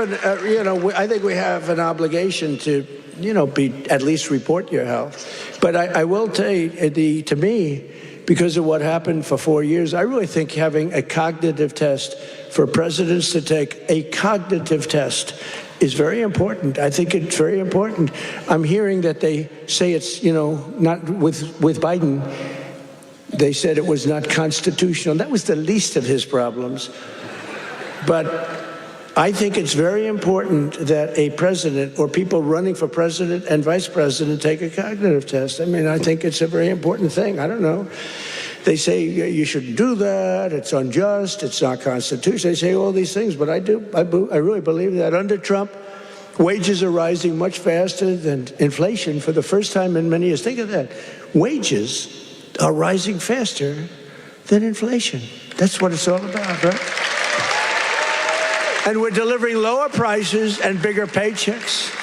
I think we have an obligation to, at least report your health. But I will tell you, to me, because of what happened for 4 years, I really think having a cognitive test for presidents to take a cognitive test is very important. I think it's very important. I'm hearing that they say it's, not with Biden. They said it was not constitutional. That was the least of his problems. But I think it's very important that a president or people running for president and vice president take a cognitive test. I mean, I think it's a very important thing. I don't know. They say you shouldn't do that. It's unjust. It's not constitutional. They say all these things, but I really believe that under Trump, wages are rising much faster than inflation for the first time in many years. Think of that. Wages are rising faster than inflation. That's what it's all about, right? And we're delivering lower prices and bigger paychecks.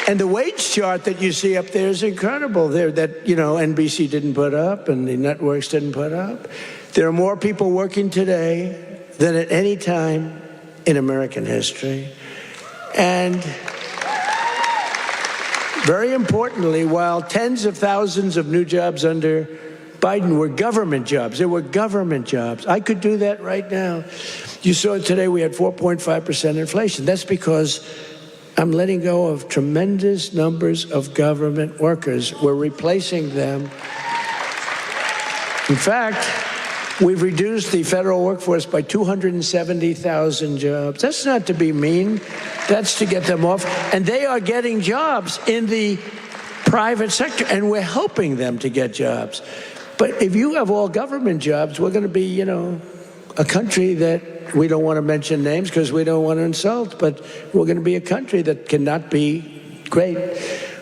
And the wage chart that you see up there is incredible. That NBC didn't put up and the networks didn't put up. There are more people working today than at any time in American history. And very importantly, while tens of thousands of new jobs under Biden were government jobs, they were government jobs. I could do that right now. You saw today we had 4.5% inflation. That's because I'm letting go of tremendous numbers of government workers. We're replacing them. In fact, we've reduced the federal workforce by 270,000 jobs. That's not to be mean. That's to get them off. And they are getting jobs in the private sector, and we're helping them to get jobs. But if you have all government jobs, we're going to be, a country that we don't want to mention names because we don't want to insult, but we're going to be a country that cannot be great.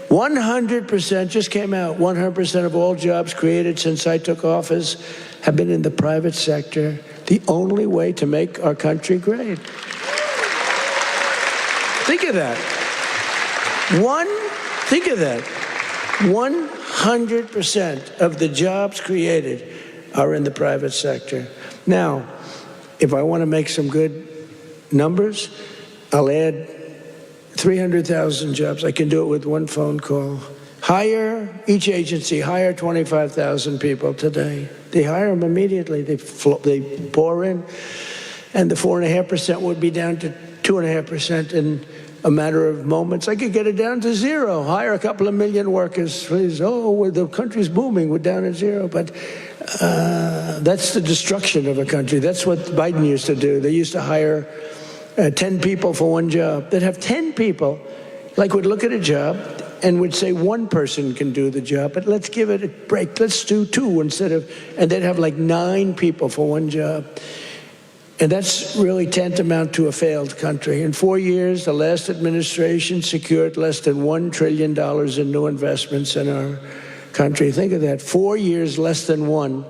100% just came out, 100% of all jobs created since I took office have been in the private sector. The only way to make our country great. Think of that. Think of that. 100% of the jobs created are in the private sector. Now, if I want to make some good numbers, I'll add 300,000 jobs. I can do it with one phone call. Each agency hire 25,000 people today. They hire them immediately. They pour in, and the 4.5% would be down to 2.5% in a matter of moments. I could get it down to zero. Hire a couple of million workers, please. Oh, the country's booming. We're down at zero. But that's the destruction of a country. That's what Biden used to do. They used to hire 10 people for one job. They'd have 10 people, would look at a job and would say one person can do the job, but let's give it a break. Let's do two and they'd have 9 people for one job. And that's really tantamount to a failed country. In 4 years, the last administration secured less than $1 trillion in new investments in our country. Think of that. 4 years, less than one.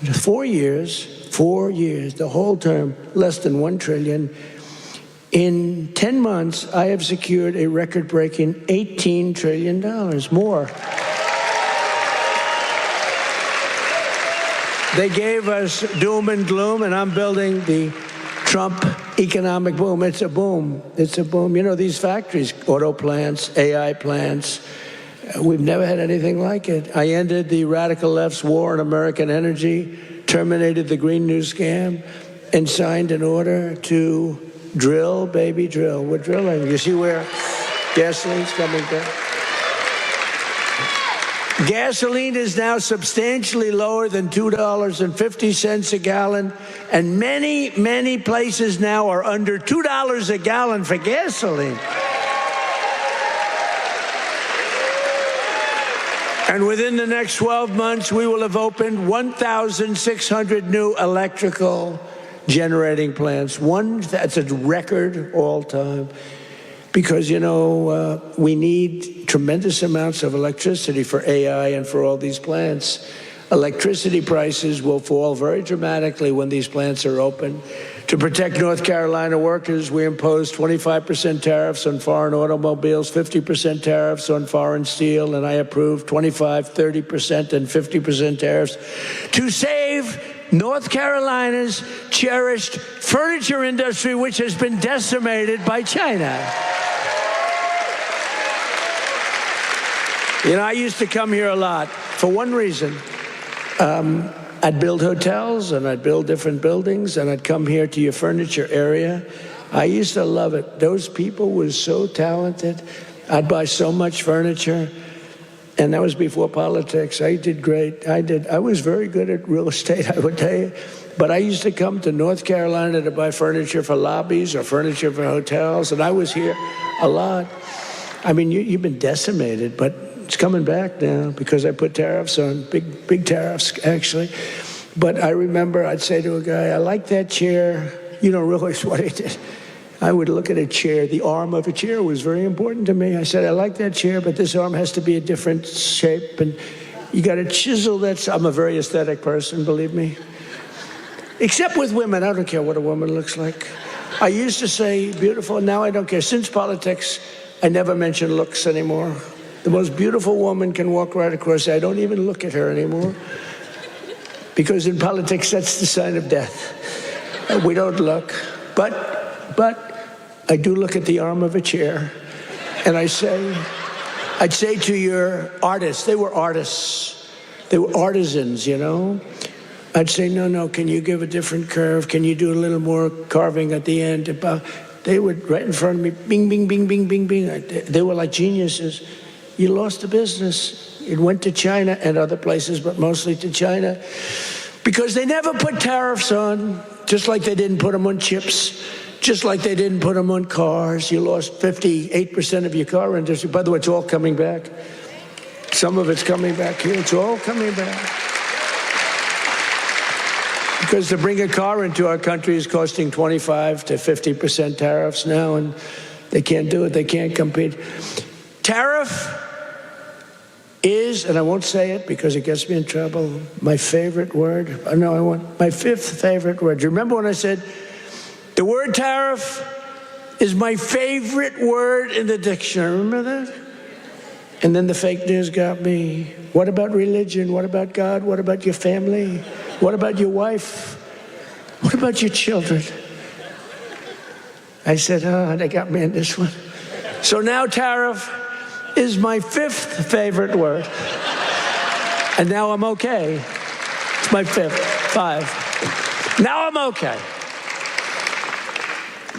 4 years, the whole term, less than $1 trillion. In 10 months, I have secured a record-breaking $18 trillion more. They gave us doom and gloom, and I'm building the Trump economic boom. It's a boom. It's a boom. These factories, auto plants, AI plants, We've never had anything like it. I ended the radical left's war on American energy, terminated the Green New scam, and signed an order to drill, baby, drill. We're drilling. You see where gasoline's coming down? Gasoline is now substantially lower than $2.50 a gallon, and many, many places now are under $2 a gallon for gasoline. And within the next 12 months, we will have opened 1,600 new electrical generating plants. That's a record all time. Because, we need tremendous amounts of electricity for AI and for all these plants. Electricity prices will fall very dramatically when these plants are open. To protect North Carolina workers, we imposed 25% tariffs on foreign automobiles, 50% tariffs on foreign steel, and I approved 25%, 30%, and 50% tariffs to save North Carolina's cherished furniture industry, which has been decimated by China. I used to come here a lot for one reason. I'd build hotels and I'd build different buildings and I'd come here to your furniture area. I used to love it. Those people were so talented. I'd buy so much furniture. And that was before politics. I did great. I was very good at real estate, I would tell you. But I used to come to North Carolina to buy furniture for lobbies or furniture for hotels. And I was here a lot. I mean, you've been decimated, but it's coming back now because I put tariffs on, big tariffs, actually. But I remember I'd say to a guy, I like that chair. You don't realize what I did. I would look at a chair. The arm of a chair was very important to me. I said, I like that chair, but this arm has to be a different shape. And you got to chisel that. I'm a very aesthetic person, believe me. Except with women. I don't care what a woman looks like. I used to say beautiful. Now I don't care. Since politics, I never mention looks anymore. The most beautiful woman can walk right across. I don't even look at her anymore. Because in politics, that's the sign of death. We don't look. But I do look at the arm of a chair. And I'd say to your artists, they were artists. They were artisans, I'd say, no, can you give a different curve? Can you do a little more carving at the end? They would, right in front of me, bing, bing, bing, bing, bing, bing. They were like geniuses. You lost the business. It went to China and other places, but mostly to China, because they never put tariffs on, just like they didn't put them on chips, just like they didn't put them on cars. You lost 58% of your car industry. By the way, it's all coming back. Some of it's coming back here. It's all coming back. Because to bring a car into our country is costing 25 to 50% tariffs now, and they can't do it. They can't compete. Tariff is, and I won't say it because it gets me in trouble, my favorite word. My fifth favorite word. Do you remember when I said the word tariff is my favorite word in the dictionary? Remember that? And then the fake news got me. What about religion? What about God? What about your family? What about your wife? What about your children? I said, they got me in this one. So now tariff is my fifth favorite word. And now I'm okay. It's my fifth. 5. Now I'm okay.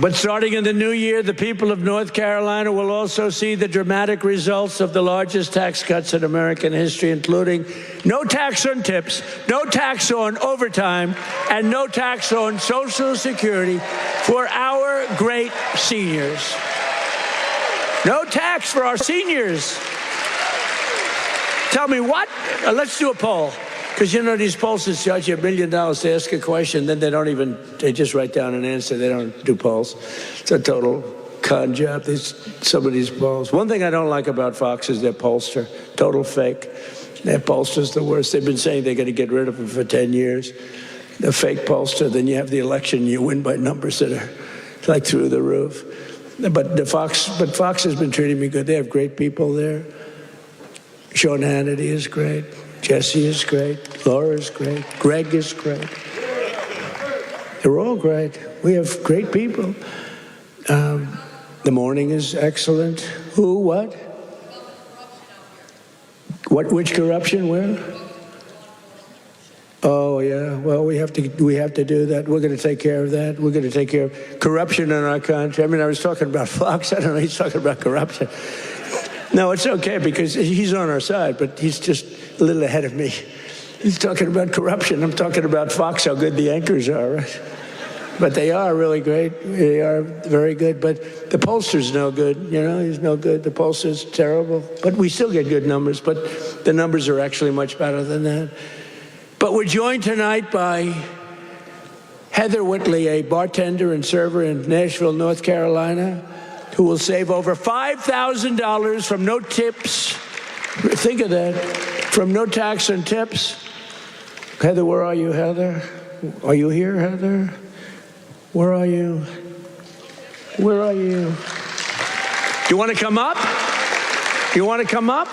But starting in the new year, the people of North Carolina will also see the dramatic results of the largest tax cuts in American history, including no tax on tips, no tax on overtime, and no tax on Social Security for our great seniors. No tax for our seniors. Tell me what? Let's do a poll. Because these pollsters charge you $1 million to ask a question, then they just write down an answer. They don't do polls. It's a total con job, some of these polls. One thing I don't like about Fox is their pollster. Total fake. Their pollster's the worst. They've been saying they're going to get rid of them for 10 years. The fake pollster, then you have the election, you win by numbers that are like through the roof. But Fox has been treating me good. They have great people there. Sean Hannity is great. Jesse is great. Laura is great. Greg is great. They're all great. We have great people. The morning is excellent. Who? What? Which corruption? Where? Oh yeah. Well, we have to do that. We're going to take care of that. We're going to take care of corruption in our country. I mean, I was talking about Fox. I don't know. He's talking about corruption. No, it's okay because he's on our side, but he's just a little ahead of me. He's talking about corruption. I'm talking about Fox, how good the anchors are, right? But they are really great. They are very good. But the pollster's no good. You know, he's no good. The pollster's terrible. But we still get good numbers. But the numbers are actually much better than that. But we're joined tonight by Heather Whitley, a bartender and server in Nashville, North Carolina, who will save over $5,000 from no tips. Think of that. From no tax and tips. Heather, where are you, Heather? Are you here, Heather? Where are you? Where are you? You want to come up? You want to come up?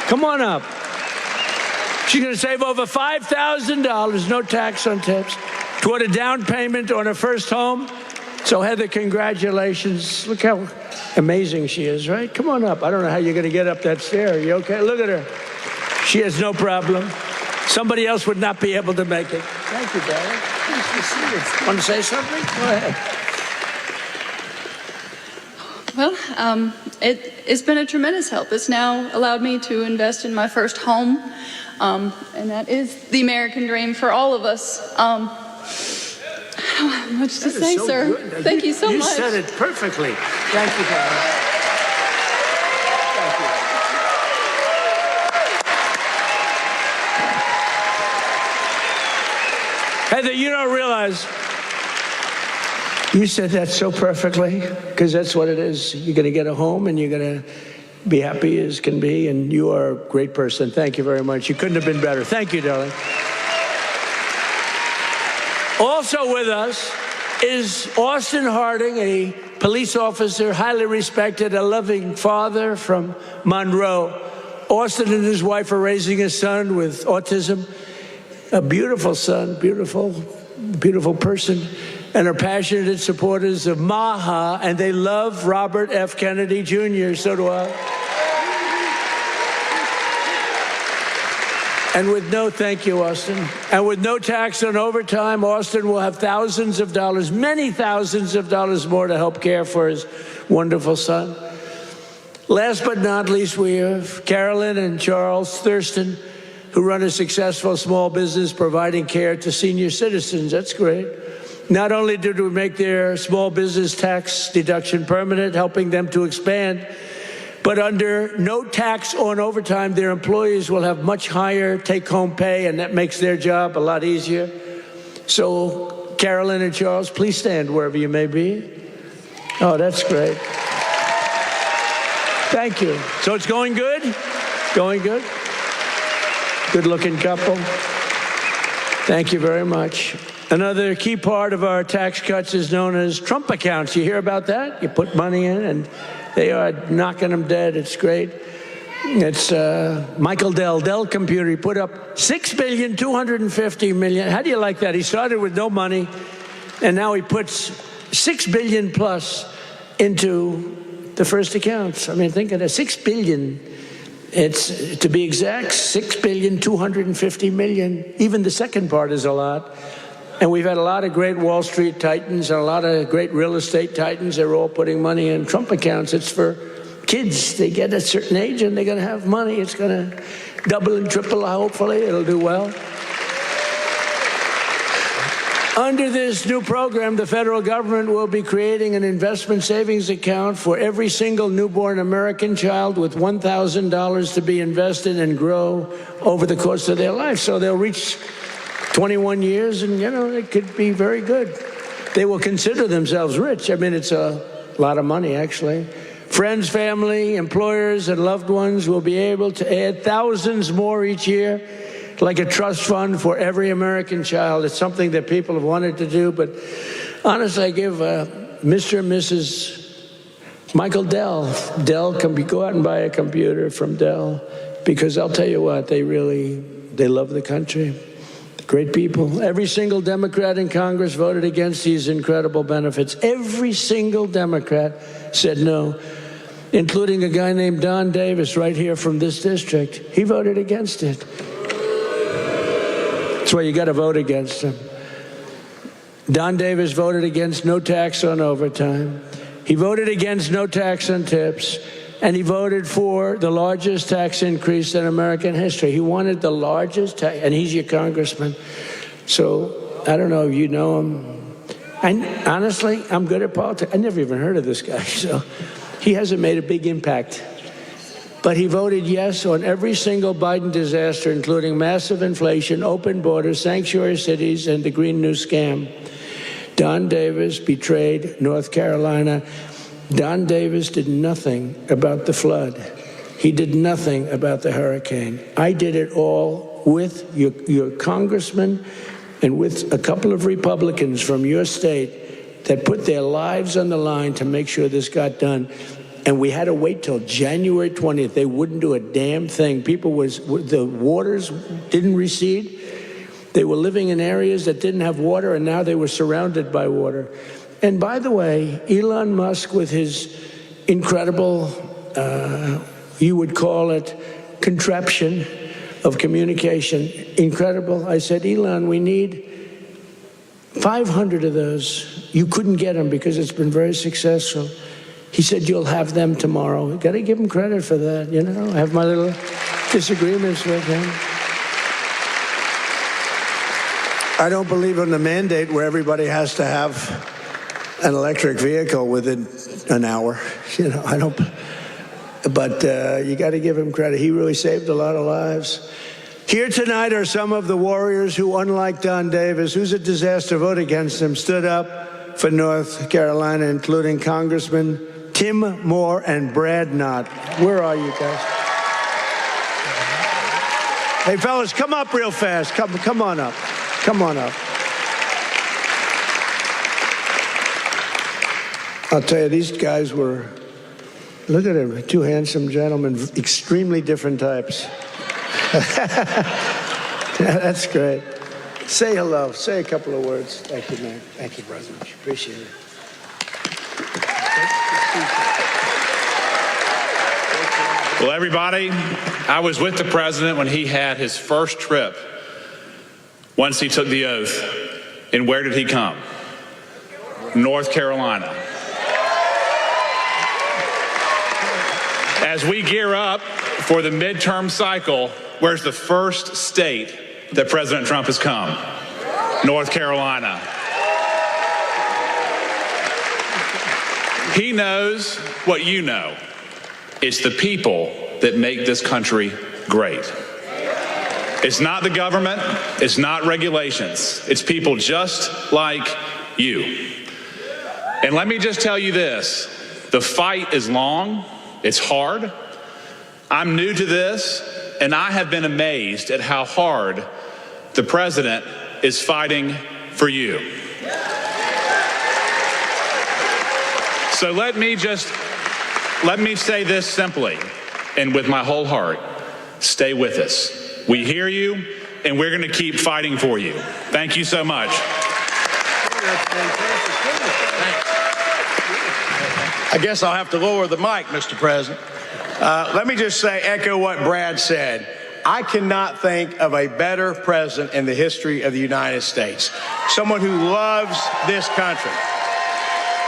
Come on up. She's going to save over $5,000, no tax on tips, toward a down payment on her first home. So, Heather, congratulations. Look how amazing she is, right? Come on up. I don't know how you're going to get up that stair. Are you okay? Look at her. She has no problem. Somebody else would not be able to make it. Thank you, darling. Nice to see you. Want to say something? Go ahead. Well, it's been a tremendous help. It's now allowed me to invest in my first home, and that is the American dream for all of us. I don't have much to say, so sir. Good. Thank you so much. You said it perfectly. Thank you, darling. Thank you. Heather, you don't realize you said that so perfectly, because that's what it is. You're going to get a home and you're going to be happy as can be, and you are a great person. Thank you very much. You couldn't have been better. Thank you, darling. Also with us is Austin Harding, a police officer, highly respected, a loving father from Monroe. Austin and his wife are raising a son with autism. A beautiful son, beautiful person, and are passionate supporters of MAGA, and they love Robert F. Kennedy Jr., so do I. And with no, thank you, Austin, and with no tax on overtime, Austin will have thousands of dollars, many thousands of dollars more to help care for his wonderful son. Last but not least, we have Carolyn and Charles Thurston, who run a successful small business providing care to senior citizens. That's great. Not only did we make their small business tax deduction permanent, helping them to expand, but under no tax on overtime, their employees will have much higher take-home pay, and that makes their job a lot easier. So, Carolyn and Charles, please stand wherever you may be. Oh, that's great. Thank you. So it's going good? Going good? Good-looking couple. Thank you very much. Another key part of our tax cuts is known as Trump accounts. You hear about that? You put money in, and they are knocking them dead. It's great. It's Michael Dell Computer. He put up $6.25 billion. How do you like that? He started with no money, and now he puts $6 billion plus into the first accounts. I mean, think of that, $6 billion. It's, to be exact, $6.25 billion. Even the second part is a lot. And we've had a lot of great Wall Street titans and a lot of great real estate titans. They're all putting money in Trump accounts. It's for kids. They get a certain age and they're going to have money. It's going to double and triple. Hopefully, it'll do well. Under this new program, the federal government will be creating an investment savings account for every single newborn American child with $1,000 to be invested and grow over the course of their life. So they'll reach 21 years and, you know, it could be very good. They will consider themselves rich. I mean, it's a lot of money, actually. Friends, family, employers, and loved ones will be able to add thousands more each year, like a trust fund for every American child. It's something that people have wanted to do, but honestly, I give Mr. and Mrs. Michael Dell can go out and buy a computer from Dell, because I'll tell you what, they love the country. Great people. Every single Democrat in Congress voted against these incredible benefits. Every single Democrat said no. including a guy named Don Davis right here from this district. He voted against it. That's why you got to vote against him. Don Davis voted against no tax on overtime. He voted against no tax on tips. And he voted for the largest tax increase in American history. He wanted the largest tax, and he's your congressman. So I don't know if you know him. And honestly, I'm good at politics. I never even heard of this guy, so he hasn't made a big impact. But he voted yes on every single Biden disaster, including massive inflation, open borders, sanctuary cities, and the Green New Scam. Don Davis betrayed North Carolina. Don Davis did nothing about the flood. He did nothing about the hurricane. I did it all with your congressman and with a couple of Republicans from your state that put their lives on the line to make sure this got done. And we had to wait till January 20th. They wouldn't do a damn thing. The waters didn't recede. They were living in areas that didn't have water, and now they were surrounded by water. And by the way, Elon Musk, with his incredible, you would call it, contraption of communication, incredible. I said, Elon, we need 500 of those. You couldn't get them because it's been very successful. He said, you'll have them tomorrow. You got to give him credit for that, you know. I have my little disagreements with him. I don't believe in the mandate where everybody has to have an electric vehicle within an hour. You know, I don't, but you got to give him credit. He really saved a lot of lives. Here tonight are some of the warriors who, unlike Don Davis, who's a disaster, vote against him, stood up for North Carolina, including Congressman Tim Moore and Brad Knott. Where are you guys? Hey, fellas, come up real fast. Come on up. Come on up. I'll tell you, these guys were, look at them, two handsome gentlemen, extremely different types. That's great. Say hello. Say a couple of words. Thank you, man. Thank you very much. Appreciate it. Well, everybody, I was with the president when he had his first trip once he took the oath. And where did he come? North Carolina. As we gear up for the midterm cycle, where's the first state that President Trump has come? North Carolina. He knows what you know. It's the people that make this country great. It's not the government. It's not regulations. It's people just like you. And let me just tell you this. The fight is long. It's hard. I'm new to this, and I have been amazed at how hard the president is fighting for you. So let me say this simply and with my whole heart. Stay with us. We hear you, and we're going to keep fighting for you. Thank you so much. I guess I'll have to lower the mic, Mr. President. Let me just echo what Brad said. I cannot think of a better president in the history of the United States. Someone who loves this country,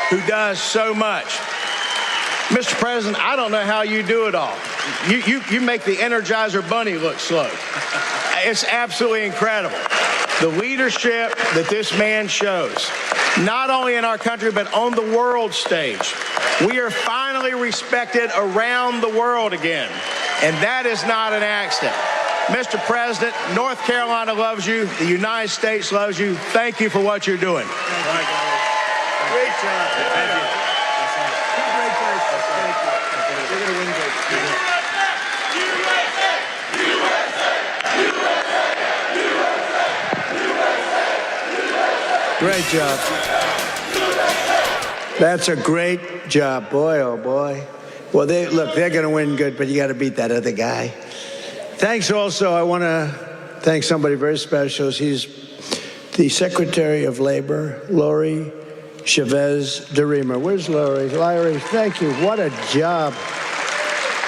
who does so much. Mr. President, I don't know how you do it all. You make the Energizer Bunny look slow. It's absolutely incredible. The leadership that this man shows, not only in our country, but on the world stage. We are finally respected around the world again, and that is not an accident. Mr. President, North Carolina loves you. The United States loves you. Thank you for what you're doing. Great job. Thank you. Great job. Thank you. We're going to win this. Great job. That's a great job. Boy, oh boy. Well, they're going to win good, but you got to beat that other guy. Thanks also. I want to thank somebody very special. He's the Secretary of Labor, Lori Chavez DeRemer. Where's Lori? Larry, thank you. What a job.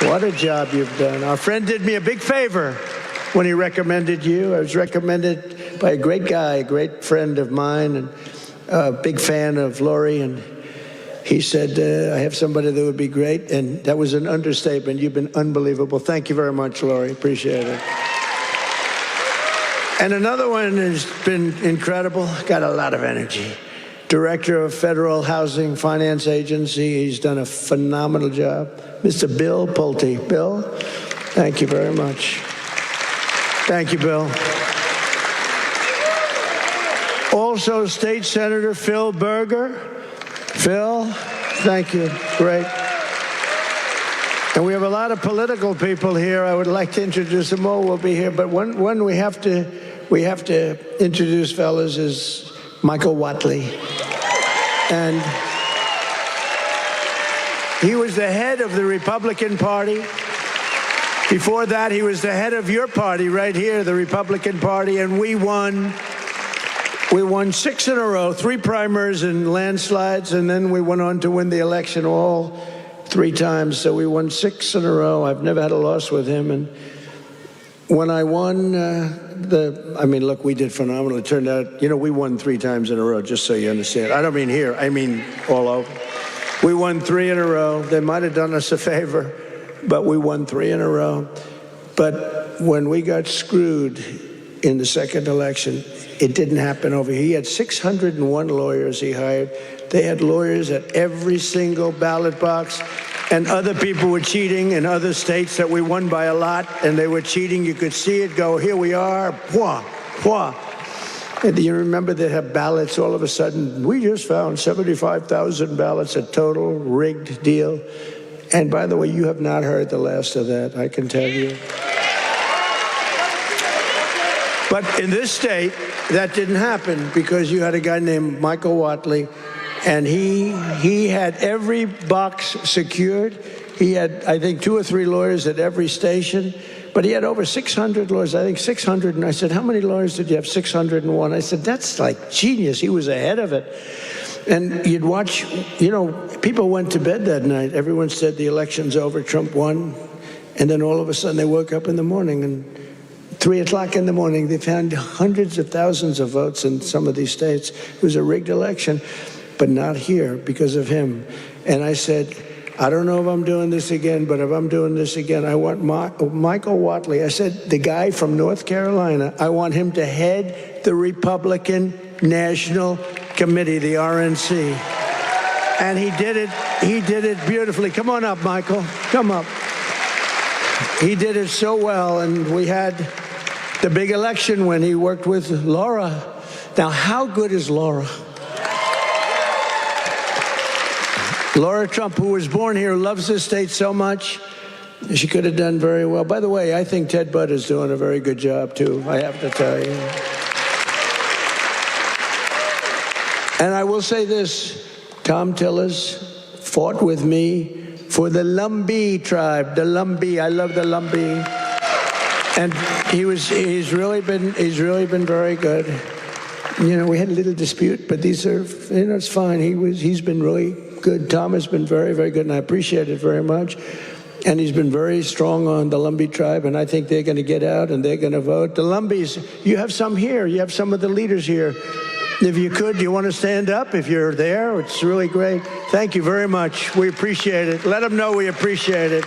What a job you've done. Our friend did me a big favor when he recommended you. I was recommended by a great guy, a great friend of mine, and a big fan of Lori, and he said, I have somebody that would be great, and that was an understatement. You've been unbelievable. Thank you very much, Lori. Appreciate it. And another one has been incredible, got a lot of energy. Director of Federal Housing Finance Agency. He's done a phenomenal job. Mr. Bill Pulte. Bill, thank you very much. Thank you, Bill. Also, State Senator Phil Berger. Phil, thank you. Great. And we have a lot of political people here. I would like to introduce them all. Will be here, but one we have to introduce, fellas, is Michael Whatley. And he was the head of the Republican Party. Before that, he was the head of your party right here, the Republican Party, and we won 6 in a row, 3 primaries and landslides, and then we went on to win the election all 3 times. So we won 6 in a row. I've never had a loss with him. And when I won look, we did phenomenal. It turned out, we won 3 times in a row, just so you understand. I don't mean here, I mean all over. We won 3 in a row. They might have done us a favor, but we won 3 in a row. But when we got screwed in the second election, it didn't happen over here. He had 601 lawyers he hired. They had lawyers at every single ballot box. And other people were cheating in other states that we won by a lot, and they were cheating. You could see it go, here we are, wah, wah. And you remember they have ballots all of a sudden. We just found 75,000 ballots, a total rigged deal. And by the way, you have not heard the last of that, I can tell you. But in this state, that didn't happen because you had a guy named Michael Whatley, and he had every box secured. He had, I think, 2 or 3 lawyers at every station, but he had over 600 lawyers, I think 600. And I said, how many lawyers did you have? 601. I said, that's like genius. He was ahead of it. And you'd watch, people went to bed that night. Everyone said the election's over, Trump won. And then all of a sudden they woke up in the morning, and 3 o'clock in the morning, they found hundreds of thousands of votes in some of these states. It was a rigged election, but not here because of him. And I said, I don't know if I'm doing this again, but if I'm doing this again, I want Michael Whatley. I said, the guy from North Carolina, I want him to head the Republican National Committee, the RNC. And he did it beautifully. Come on up, Michael, come up. He did it so well, and we had the big election when he worked with Laura. Now, how good is Laura? Laura Trump, who was born here, loves this state so much. She could have done very well. By the way, I think Ted Budd is doing a very good job, too, I have to tell you. And I will say this, Tom Tillis fought with me for the Lumbee tribe, the Lumbee. I love the Lumbee. And he's really been very good. We had a little dispute, but these are, it's fine. He's been really good. Tom has been very, very good, and I appreciate it very much. And he's been very strong on the Lumbee tribe, and I think they're going to get out and they're going to vote. The Lumbees, you have some here. You have some of the leaders here. If you could, you want to stand up if you're there? It's really great. Thank you very much. We appreciate it. Let them know we appreciate it.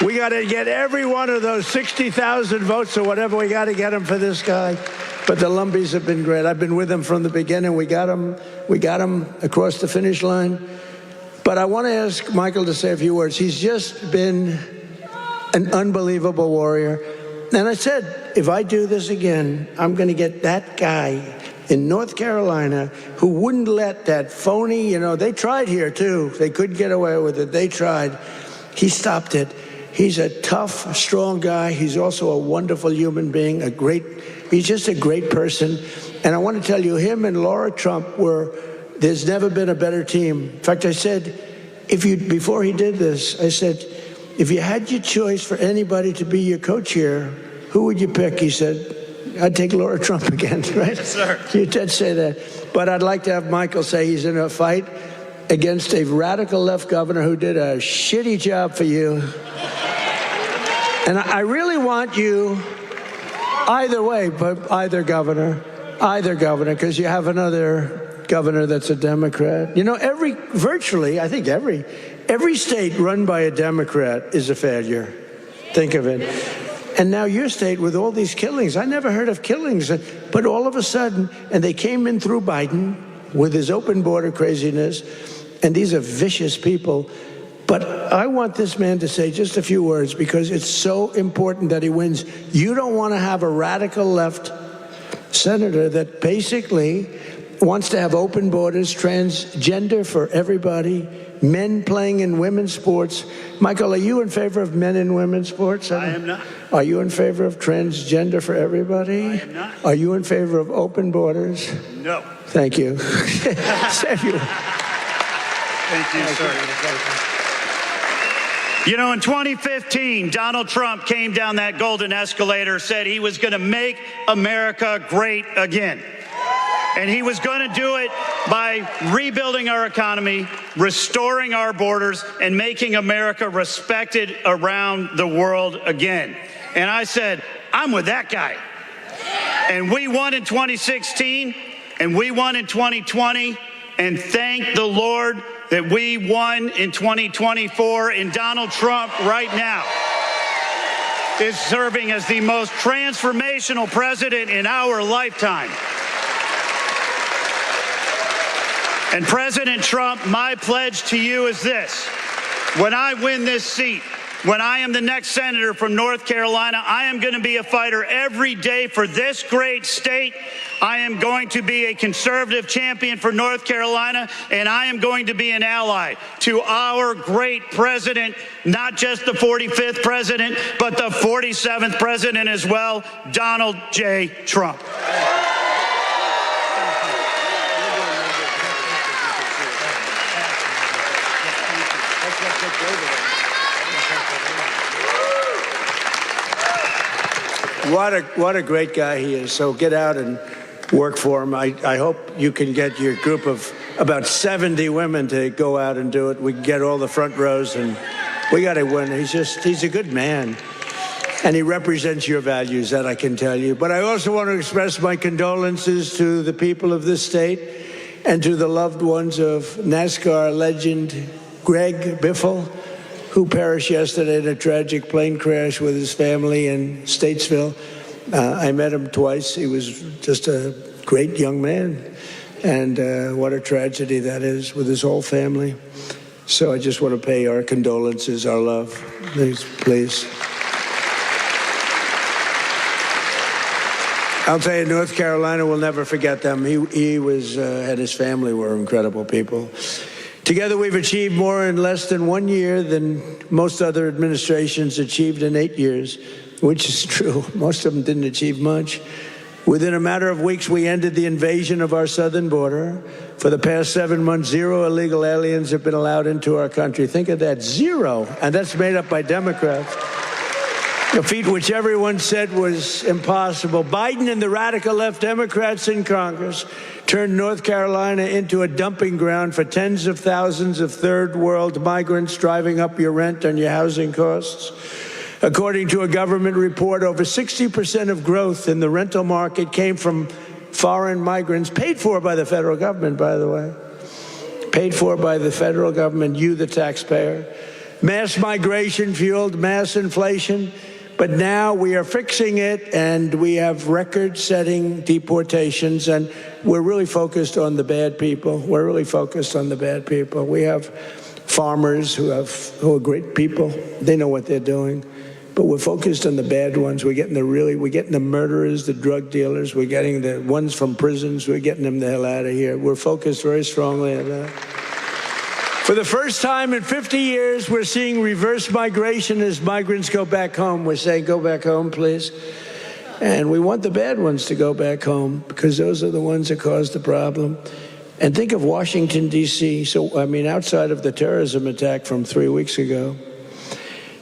We got to get every one of those 60,000 votes or whatever. We got to get them for this guy. But the Lumbees have been great. I've been with them from the beginning. We got them across the finish line. But I want to ask Michael to say a few words. He's just been an unbelievable warrior. And I said, if I do this again, I'm going to get that guy in North Carolina who wouldn't let that phony, they tried here too. They couldn't get away with it. They tried. He stopped it. He's a tough, strong guy. He's also a wonderful human being, he's just a great person. And I want to tell you, him and Laura Trump there's never been a better team. In fact, I said, before he did this, I said, if you had your choice for anybody to be your co-chair, who would you pick? He said, I'd take Laura Trump again, right? Yes, sir. You did say that. But I'd like to have Michael say he's in a fight. against a radical left governor who did a shitty job for you. And I really want you, either way, but either governor, because you have another governor that's a Democrat. You know, virtually, I think every state run by a Democrat is a failure. Think of it. And now your state with all these killings, I never heard of killings, but all of a sudden, and they came in through Biden with his open border craziness, and these are vicious people. But I want this man to say just a few words because it's so important that he wins. You don't want to have a radical left senator that basically wants to have open borders, transgender for everybody, men playing in women's sports. Michael, are you in favor of men in women's sports? I am not. Are you in favor of transgender for everybody? I am not. Are you in favor of open borders? No. Thank you. Thank you, sir. You know, in 2015, Donald Trump came down that golden escalator, said he was going to make America great again. And he was going to do it by rebuilding our economy, restoring our borders, and making America respected around the world again. And I said, I'm with that guy. And we won in 2016, and we won in 2020, and thank the Lord that we won in 2024, and Donald Trump right now is serving as the most transformational president in our lifetime. And President Trump, my pledge to you is this. When I win this seat, when I am the next senator from North Carolina, I am going to be a fighter every day for this great state. I am going to be a conservative champion for North Carolina, and I am going to be an ally to our great president, not just the 45th president, but the 47th president as well, Donald J. Trump. What a great guy he is. So get out and work for him. I hope you can get your group of about 70 women to go out and do it. We can get all the front rows, and we got to win. He's a good man, and he represents your values, that I can tell you. But I also want to express my condolences to the people of this state and to the loved ones of NASCAR legend Greg Biffle, who perished yesterday in a tragic plane crash with his family in Statesville. I met him twice. He was just a great young man. And what a tragedy that is with his whole family. So I just want to pay our condolences, our love. Please. I'll tell you, North Carolina will never forget them. He was, and his family were incredible people. Together, we've achieved more in less than 1 year than most other administrations achieved in 8 years, which is true. Most of them didn't achieve much. Within a matter of weeks, we ended the invasion of our southern border. For the past 7 months, 0 illegal aliens have been allowed into our country. Think of that, 0. And that's made up by Democrats. A feat which everyone said was impossible. Biden and the radical left Democrats in Congress turned North Carolina into a dumping ground for tens of thousands of third world migrants, driving up your rent and your housing costs. According to a government report, over 60% of growth in the rental market came from foreign migrants, paid for by the federal government, by the way. Paid for by the federal government, you, the taxpayer. Mass migration fueled mass inflation. But now we are fixing it, and we have record-setting deportations, and we're really focused on the bad people. We're really focused on the bad people. We have farmers who are great people. They know what they're doing. But we're focused on the bad ones. We're getting the murderers, the drug dealers. We're getting the ones from prisons. We're getting them the hell out of here. We're focused very strongly on that. For the first time in 50 years, we're seeing reverse migration as migrants go back home. We're saying, go back home, please. And we want the bad ones to go back home because those are the ones that caused the problem. And think of Washington, D.C. So, I mean, outside of the terrorism attack from 3 weeks ago.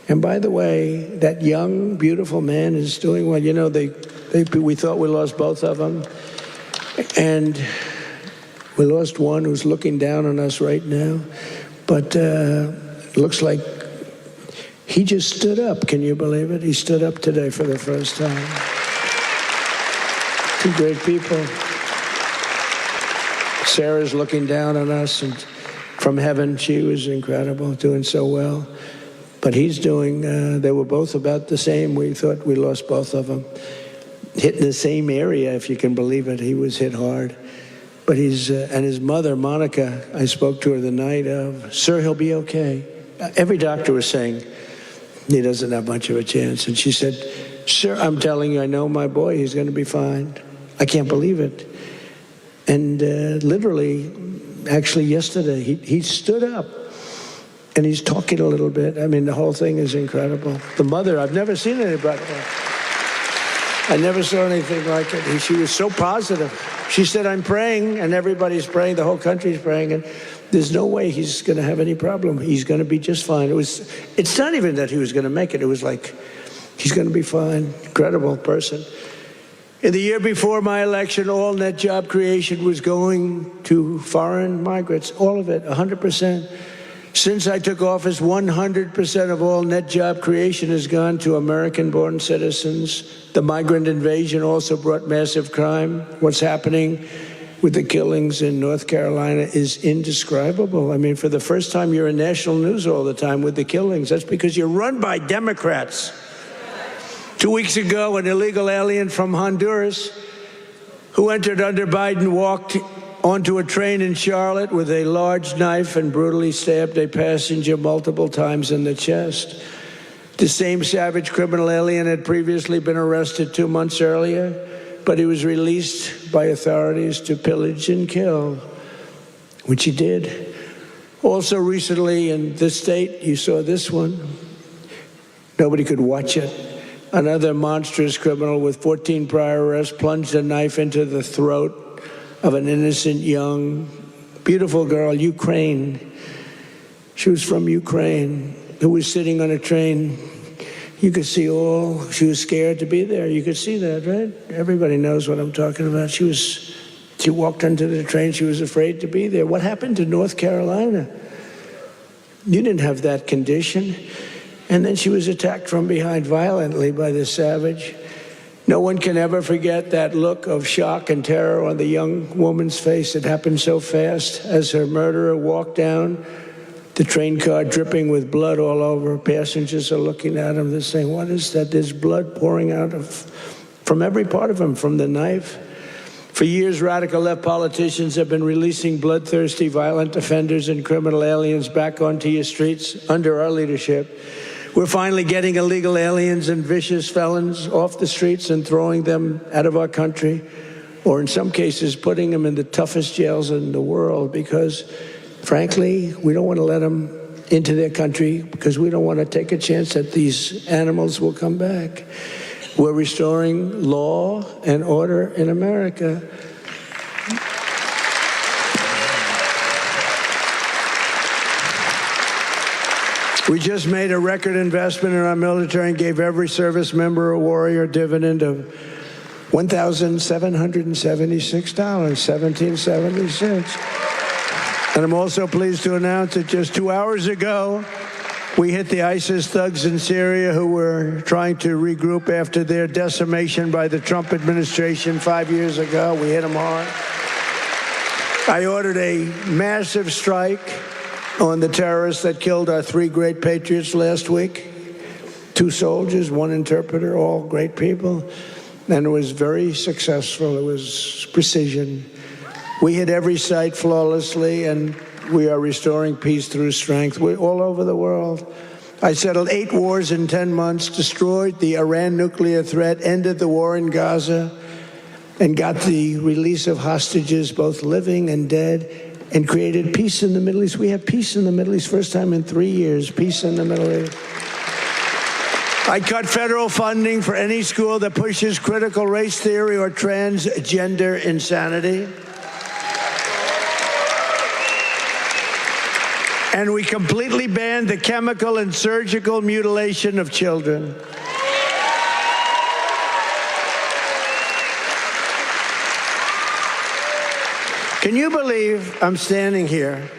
And by the way, that young, beautiful man is doing well. You know, we thought we lost both of them. And We lost one who's looking down on us right now. But it looks like he just stood up. Can you believe it? He stood up today for the first time. Two great people. Sarah's looking down on us, and from heaven, she was incredible, doing so well. But he's doing, they were both about the same. We thought we lost both of them. Hit in the same area, if you can believe it. He was hit hard. But and his mother, Monica, I spoke to her the night of, sir, he'll be okay. Every doctor was saying he doesn't have much of a chance. And she said, sir, I'm telling you, I know my boy, he's going to be fine. I can't believe it. And literally, actually yesterday, he stood up and he's talking a little bit. I mean, the whole thing is incredible. The mother, I've never seen anybody. I never saw anything like it. She was so positive. She said, I'm praying, and everybody's praying, the whole country's praying, and there's no way he's going to have any problem. He's going to be just fine. It's not even that he was going to make it. It was like, he's going to be fine. Incredible person. In the year before my election, all net job creation was going to foreign migrants, all of it, 100%. Since I took office, 100% of all net job creation has gone to American-born citizens. The migrant invasion also brought massive crime. What's happening with the killings in North Carolina is indescribable. I mean, for the first time, you're in national news all the time with the killings. That's because you're run by Democrats. 2 weeks ago, an illegal alien from Honduras who entered under Biden walked onto a train in Charlotte with a large knife and brutally stabbed a passenger multiple times in the chest. The same savage criminal alien had previously been arrested 2 months earlier, but he was released by authorities to pillage and kill, which he did. Also recently in this state, you saw this one. Nobody could watch it. Another monstrous criminal with 14 prior arrests plunged a knife into the throat of an innocent, young, beautiful girl, Ukraine. She was from Ukraine, who was sitting on a train. You could see she was scared to be there. You could see that, right? Everybody knows what I'm talking about. She walked onto the train. She was afraid to be there. What happened to North Carolina? You didn't have that condition. And then she was attacked from behind violently by this savage. No one can ever forget that look of shock and terror on the young woman's face. It happened so fast as her murderer walked down the train car, dripping with blood all over. Passengers are looking at him. They're saying, what is that? There's blood pouring out from every part of him, from the knife. For years, radical left politicians have been releasing bloodthirsty, violent offenders and criminal aliens back onto your streets under our leadership. We're finally getting illegal aliens and vicious felons off the streets and throwing them out of our country, or in some cases, putting them in the toughest jails in the world because, frankly, we don't want to let them into their country because we don't want to take a chance that these animals will come back. We're restoring law and order in America. We just made a record investment in our military and gave every service member a warrior dividend of $1,776, $17.76. And I'm also pleased to announce that just 2 hours ago, we hit the ISIS thugs in Syria who were trying to regroup after their decimation by the Trump administration 5 years ago. We hit them hard. I ordered a massive strike on the terrorists that killed our 3 great patriots last week. 2 soldiers, 1 interpreter, all great people. And it was very successful. It was precision. We hit every site flawlessly, and we are restoring peace through strength. We're all over the world. I settled 8 wars in 10 months, destroyed the Iran nuclear threat, ended the war in Gaza, and got the release of hostages, both living and dead, and created peace in the Middle East. We have peace in the Middle East, first time in 3 years, peace in the Middle East. I cut federal funding for any school that pushes critical race theory or transgender insanity. And we completely banned the chemical and surgical mutilation of children. Can you believe I'm standing here,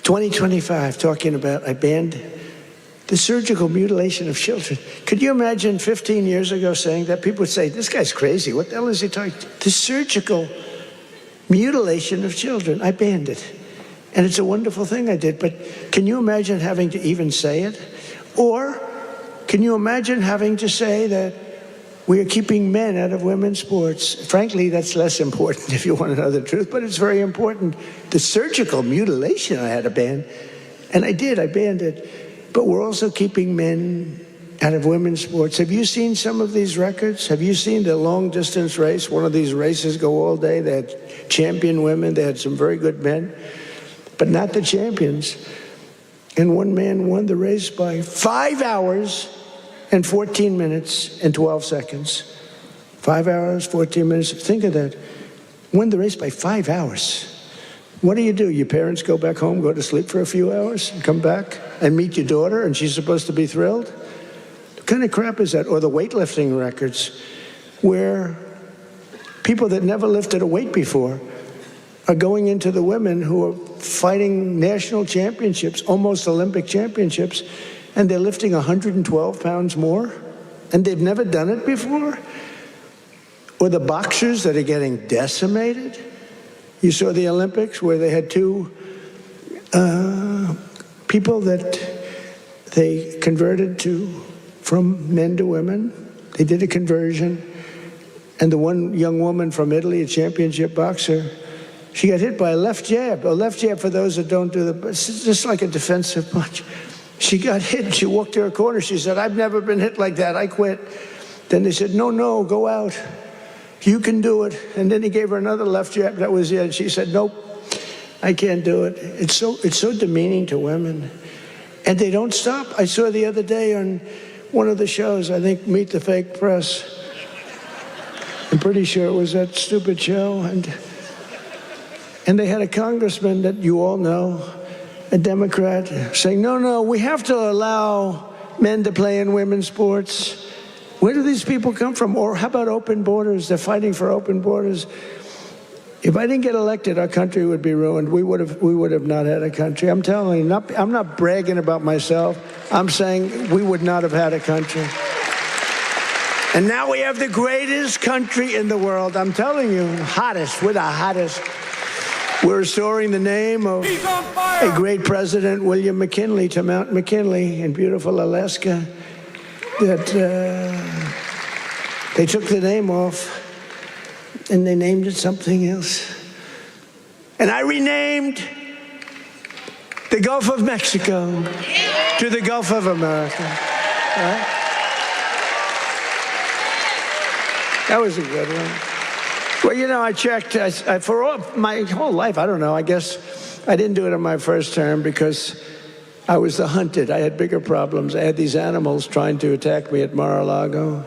2025, talking about I banned the surgical mutilation of children? Could you imagine 15 years ago saying that? People would say, this guy's crazy. What the hell is he talking? The surgical mutilation of children. I banned it. And it's a wonderful thing I did. But can you imagine having to even say it? Or can you imagine having to say that we are keeping men out of women's sports? Frankly, that's less important if you want to know the truth, but it's very important. The surgical mutilation I had to ban, and I did, I banned it. But we're also keeping men out of women's sports. Have you seen some of these records? Have you seen the long distance race? One of these races go all day. They had champion women. They had some very good men, but not the champions. And one man won the race by 5 hours and 14 minutes and 12 seconds. 5 hours, 14 minutes. Think of that. Won the race by 5 hours. What do? Your parents go back home, go to sleep for a few hours, and come back and meet your daughter, and she's supposed to be thrilled? What kind of crap is that? Or the weightlifting records, where people that never lifted a weight before are going into the women who are fighting national championships, almost Olympic championships, and they're lifting 112 pounds more, and they've never done it before? Or the boxers that are getting decimated? You saw the Olympics where they had two people that they converted from men to women. They did a conversion, and the one young woman from Italy, a championship boxer, she got hit by a left jab. A left jab, for those that don't do it's just like a defensive punch. She got hit. She walked to her corner. She said, I've never been hit like that. I quit. Then they said, no, go out. You can do it. And then he gave her another left jab. That was it. She said, nope, I can't do it. It's so demeaning to women. And they don't stop. I saw the other day on one of the shows, I think Meet the Fake Press. I'm pretty sure it was that stupid show. And they had a congressman that you all know, a Democrat, saying, no, we have to allow men to play in women's sports. Where do these people come from? Or how about open borders? They're fighting for open borders. If I didn't get elected, our country would be ruined. We would have not had a country. I'm telling you, I'm not bragging about myself. I'm saying we would not have had a country. And now we have the greatest country in the world. I'm telling you, hottest. We're the hottest. We're restoring the name of a great president, William McKinley, to Mount McKinley in beautiful Alaska. That they took the name off and they named it something else. And I renamed the Gulf of Mexico to the Gulf of America. Right? That was a good one. Well, I checked for my whole life. I don't know. I guess I didn't do it in my first term because I was the hunted. I had bigger problems. I had these animals trying to attack me at Mar-a-Lago.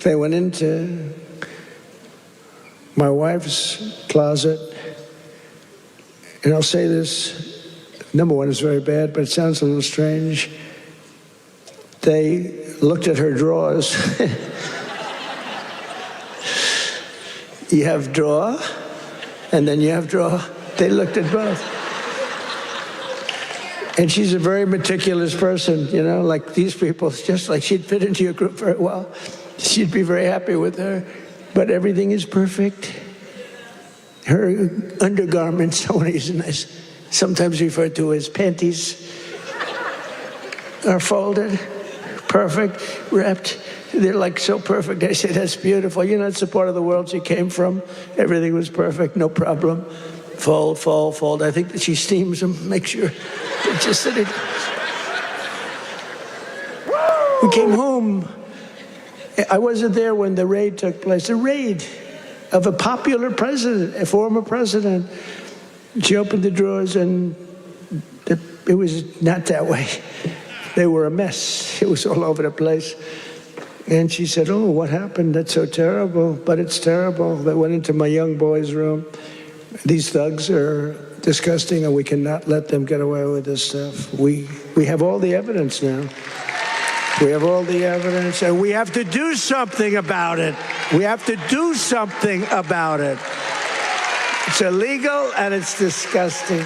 They went into my wife's closet. And I'll say this. Number one, is very bad, but it sounds a little strange. They looked at her drawers. You have drawer, and then you have drawer. They looked at both. And she's a very meticulous person, like these people, just like she'd fit into your group very well. She'd be very happy with her, but everything is perfect. Her undergarments, I want to use a nice, sometimes referred to as panties, are folded, perfect, wrapped. They're like so perfect. I say, that's beautiful. It's the part of the world she came from. Everything was perfect, no problem. Fold, fold, fold. I think that she steams them, make sure they're just sitting. We came home. I wasn't there when the raid took place. The raid of a popular president, a former president. She opened the drawers and it was not that way. They were a mess. It was all over the place. And she said, oh, what happened? That's so terrible. But it's terrible. They went into my young boy's room. These thugs are disgusting, and we cannot let them get away with this stuff. We have all the evidence now. We have all the evidence, and we have to do something about it. We have to do something about it. It's illegal and it's disgusting.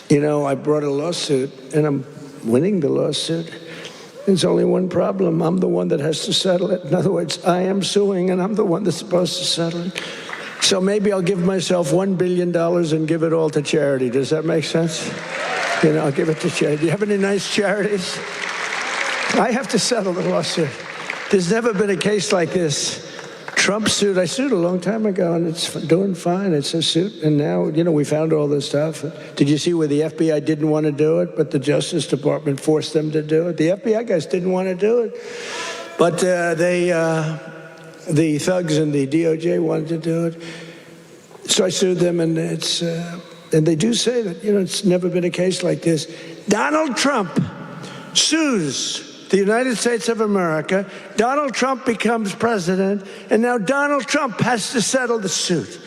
You know, I brought a lawsuit, and I'm winning the lawsuit. There's only one problem. I'm the one that has to settle it. In other words, I am suing, and I'm the one that's supposed to settle it. So maybe I'll give myself $1 billion and give it all to charity. Does that make sense? You know, I'll give it to charity. Do you have any nice charities? I have to settle the lawsuit. There's never been a case like this. Trump suit, I sued a long time ago, and it's doing fine. It's a suit, and now, you know, we found all this stuff. Did you see where the FBI didn't want to do it, but the Justice Department forced them to do it? The FBI guys didn't want to do it, but the thugs in the DOJ wanted to do it. So I sued them, and and they do say that, you know, it's never been a case like this. Donald Trump sues the United States of America. Donald Trump becomes president, and now Donald Trump has to settle the suit.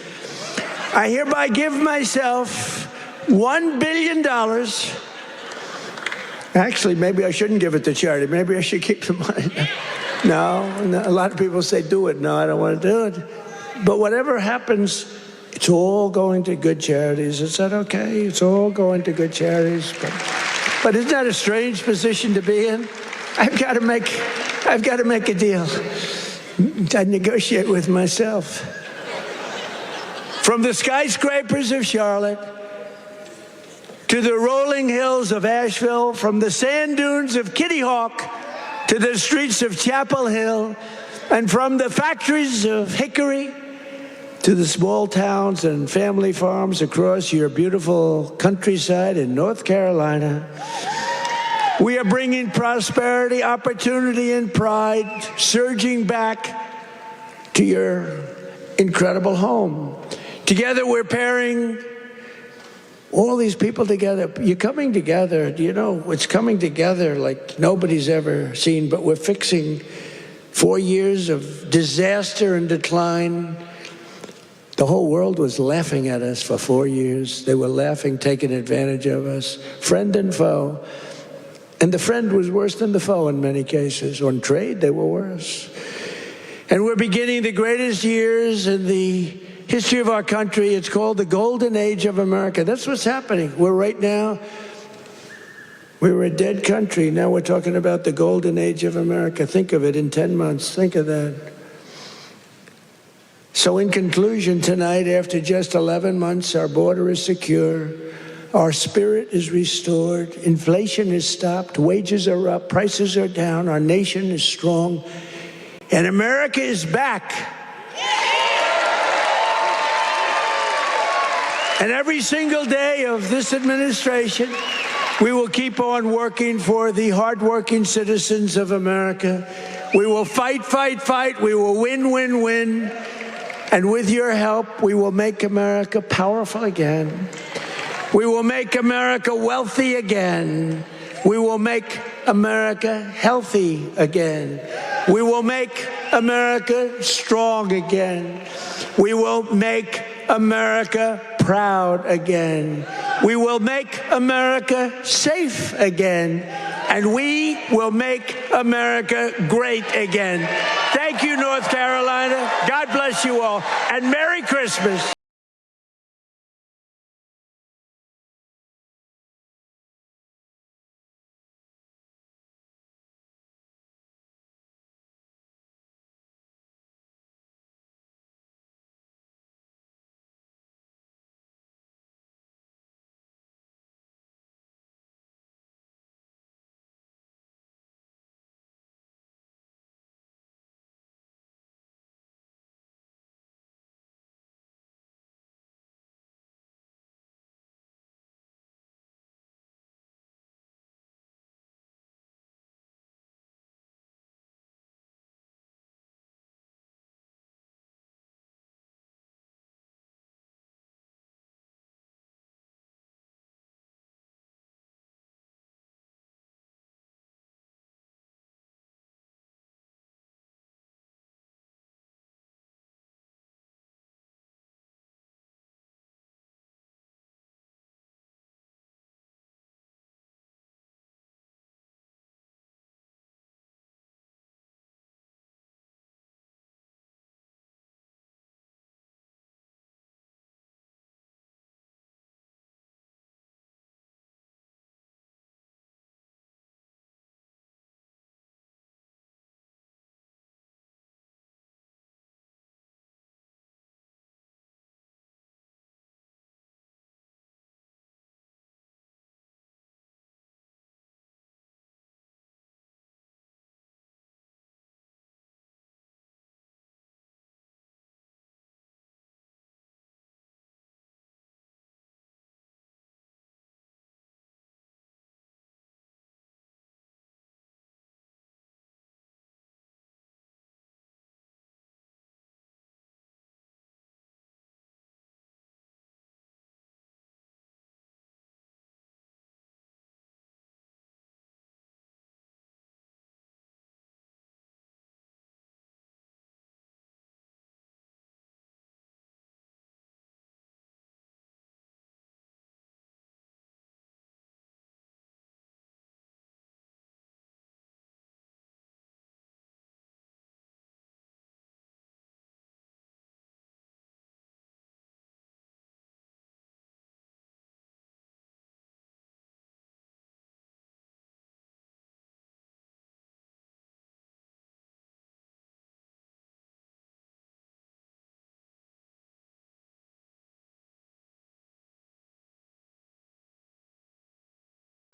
I hereby give myself $1 billion. Actually, maybe I shouldn't give it to charity. Maybe I should keep the money. No, a lot of people say, do it. No, I don't want to do it. But whatever happens, it's all going to good charities. Is that okay? It's all going to good charities. But isn't that a strange position to be in? I've got to make a deal. I negotiate with myself. From the skyscrapers of Charlotte to the rolling hills of Asheville, from the sand dunes of Kitty Hawk to the streets of Chapel Hill, and from the factories of Hickory to the small towns and family farms across your beautiful countryside in North Carolina, we are bringing prosperity, opportunity, and pride surging back to your incredible home. Together, we're pairing all these people together. You're coming together. You know, it's coming together like nobody's ever seen, but we're fixing 4 years of disaster and decline. The whole world was laughing at us for 4 years. They were laughing, taking advantage of us, friend and foe. And the friend was worse than the foe in many cases. On trade, they were worse. And we're beginning the greatest years in the history of our country. It's called the Golden Age of America. That's what's happening. We were a dead country. Now we're talking about the Golden Age of America. Think of it in 10 months. Think of that. So in conclusion, tonight, after just 11 months, our border is secure. Our spirit is restored. Inflation is stopped. Wages are up. Prices are down. Our nation is strong. And America is back. And every single day of this administration, we will keep on working for the hardworking citizens of America. We will fight, fight, fight. We will win, win, win. And with your help, we will make America powerful again. We will make America wealthy again. We will make America healthy again. We will make America strong again. We will make America proud again. We will make America safe again. And we will make America great again. Thank you, North Carolina. God bless you all. And Merry Christmas.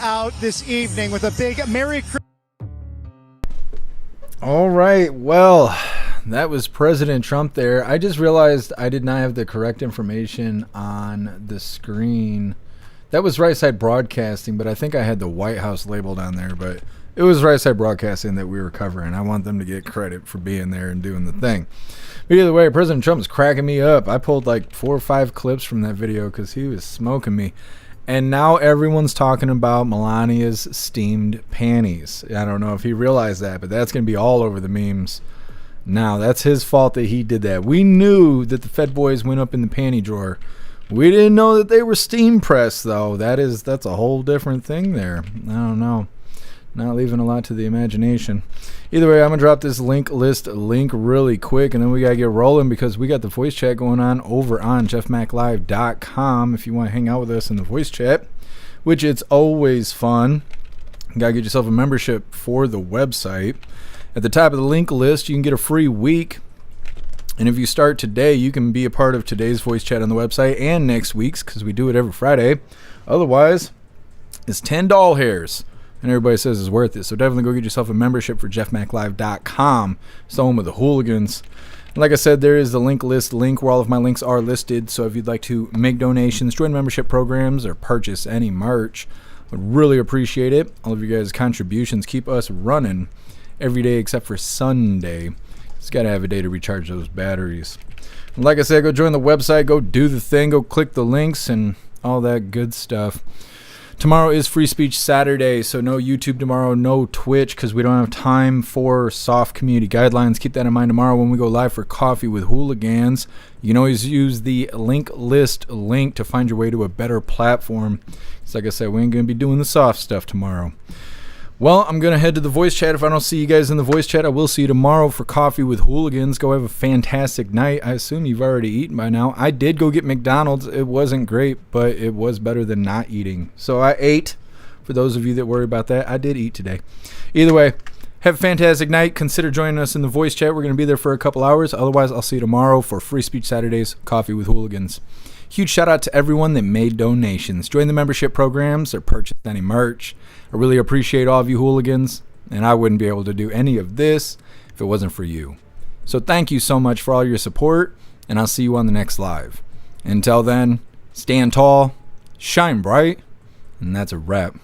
out this evening with a big Merry Christmas. All right, well, that was President Trump there. I just realized I did not have the correct information on the screen. That was Right Side Broadcasting, but I think I had the White House labeled on there, but it was Right Side Broadcasting that we were covering. I want them to get credit for being there and doing the thing. But either way, President Trump is cracking me up. I pulled like 4 or 5 clips from that video because he was smoking me. And now everyone's talking about Melania's steamed panties. I don't know if he realized that, but that's going to be all over the memes. Now, that's his fault that he did that. We knew that the Fed boys went up in the panty drawer. We didn't know that they were steam pressed, though. That's a whole different thing there. I don't know. Not leaving a lot to the imagination. Either way, I'm going to drop this link really quick, and then we got to get rolling because we got the voice chat going on over on jeffmaclive.com if you want to hang out with us in the voice chat, which it's always fun. You got to get yourself a membership for the website. At the top of the link list, you can get a free week. And if you start today, you can be a part of today's voice chat on the website and next week's because we do it every Friday. Otherwise, it's 10 doll hairs. And everybody says it's worth it. So definitely go get yourself a membership for jeffmaclive.com. It's the home of the Hooligans. And like I said, there is the link link where all of my links are listed. So if you'd like to make donations, join membership programs, or purchase any merch, I would really appreciate it. All of you guys' contributions keep us running every day except for Sunday. Just got to have a day to recharge those batteries. And like I said, go join the website, go do the thing, go click the links and all that good stuff. Tomorrow is Free Speech Saturday, so no YouTube tomorrow, no Twitch, because we don't have time for soft community guidelines. Keep that in mind tomorrow when we go live for Coffee with Hooligans. You can always use the link to find your way to a better platform. So like I said, we ain't going to be doing the soft stuff tomorrow. Well, I'm going to head to the voice chat. If I don't see you guys in the voice chat, I will see you tomorrow for Coffee with Hooligans. Go have a fantastic night. I assume you've already eaten by now. I did go get McDonald's. It wasn't great, but it was better than not eating. So I ate. For those of you that worry about that, I did eat today. Either way, have a fantastic night. Consider joining us in the voice chat. We're going to be there for a couple hours. Otherwise, I'll see you tomorrow for Free Speech Saturdays, Coffee with Hooligans. Huge shout out to everyone that made donations. Join the membership programs or purchase any merch. I really appreciate all of you hooligans, and I wouldn't be able to do any of this if it wasn't for you. So thank you so much for all your support, and I'll see you on the next live. Until then, stand tall, shine bright, and that's a wrap.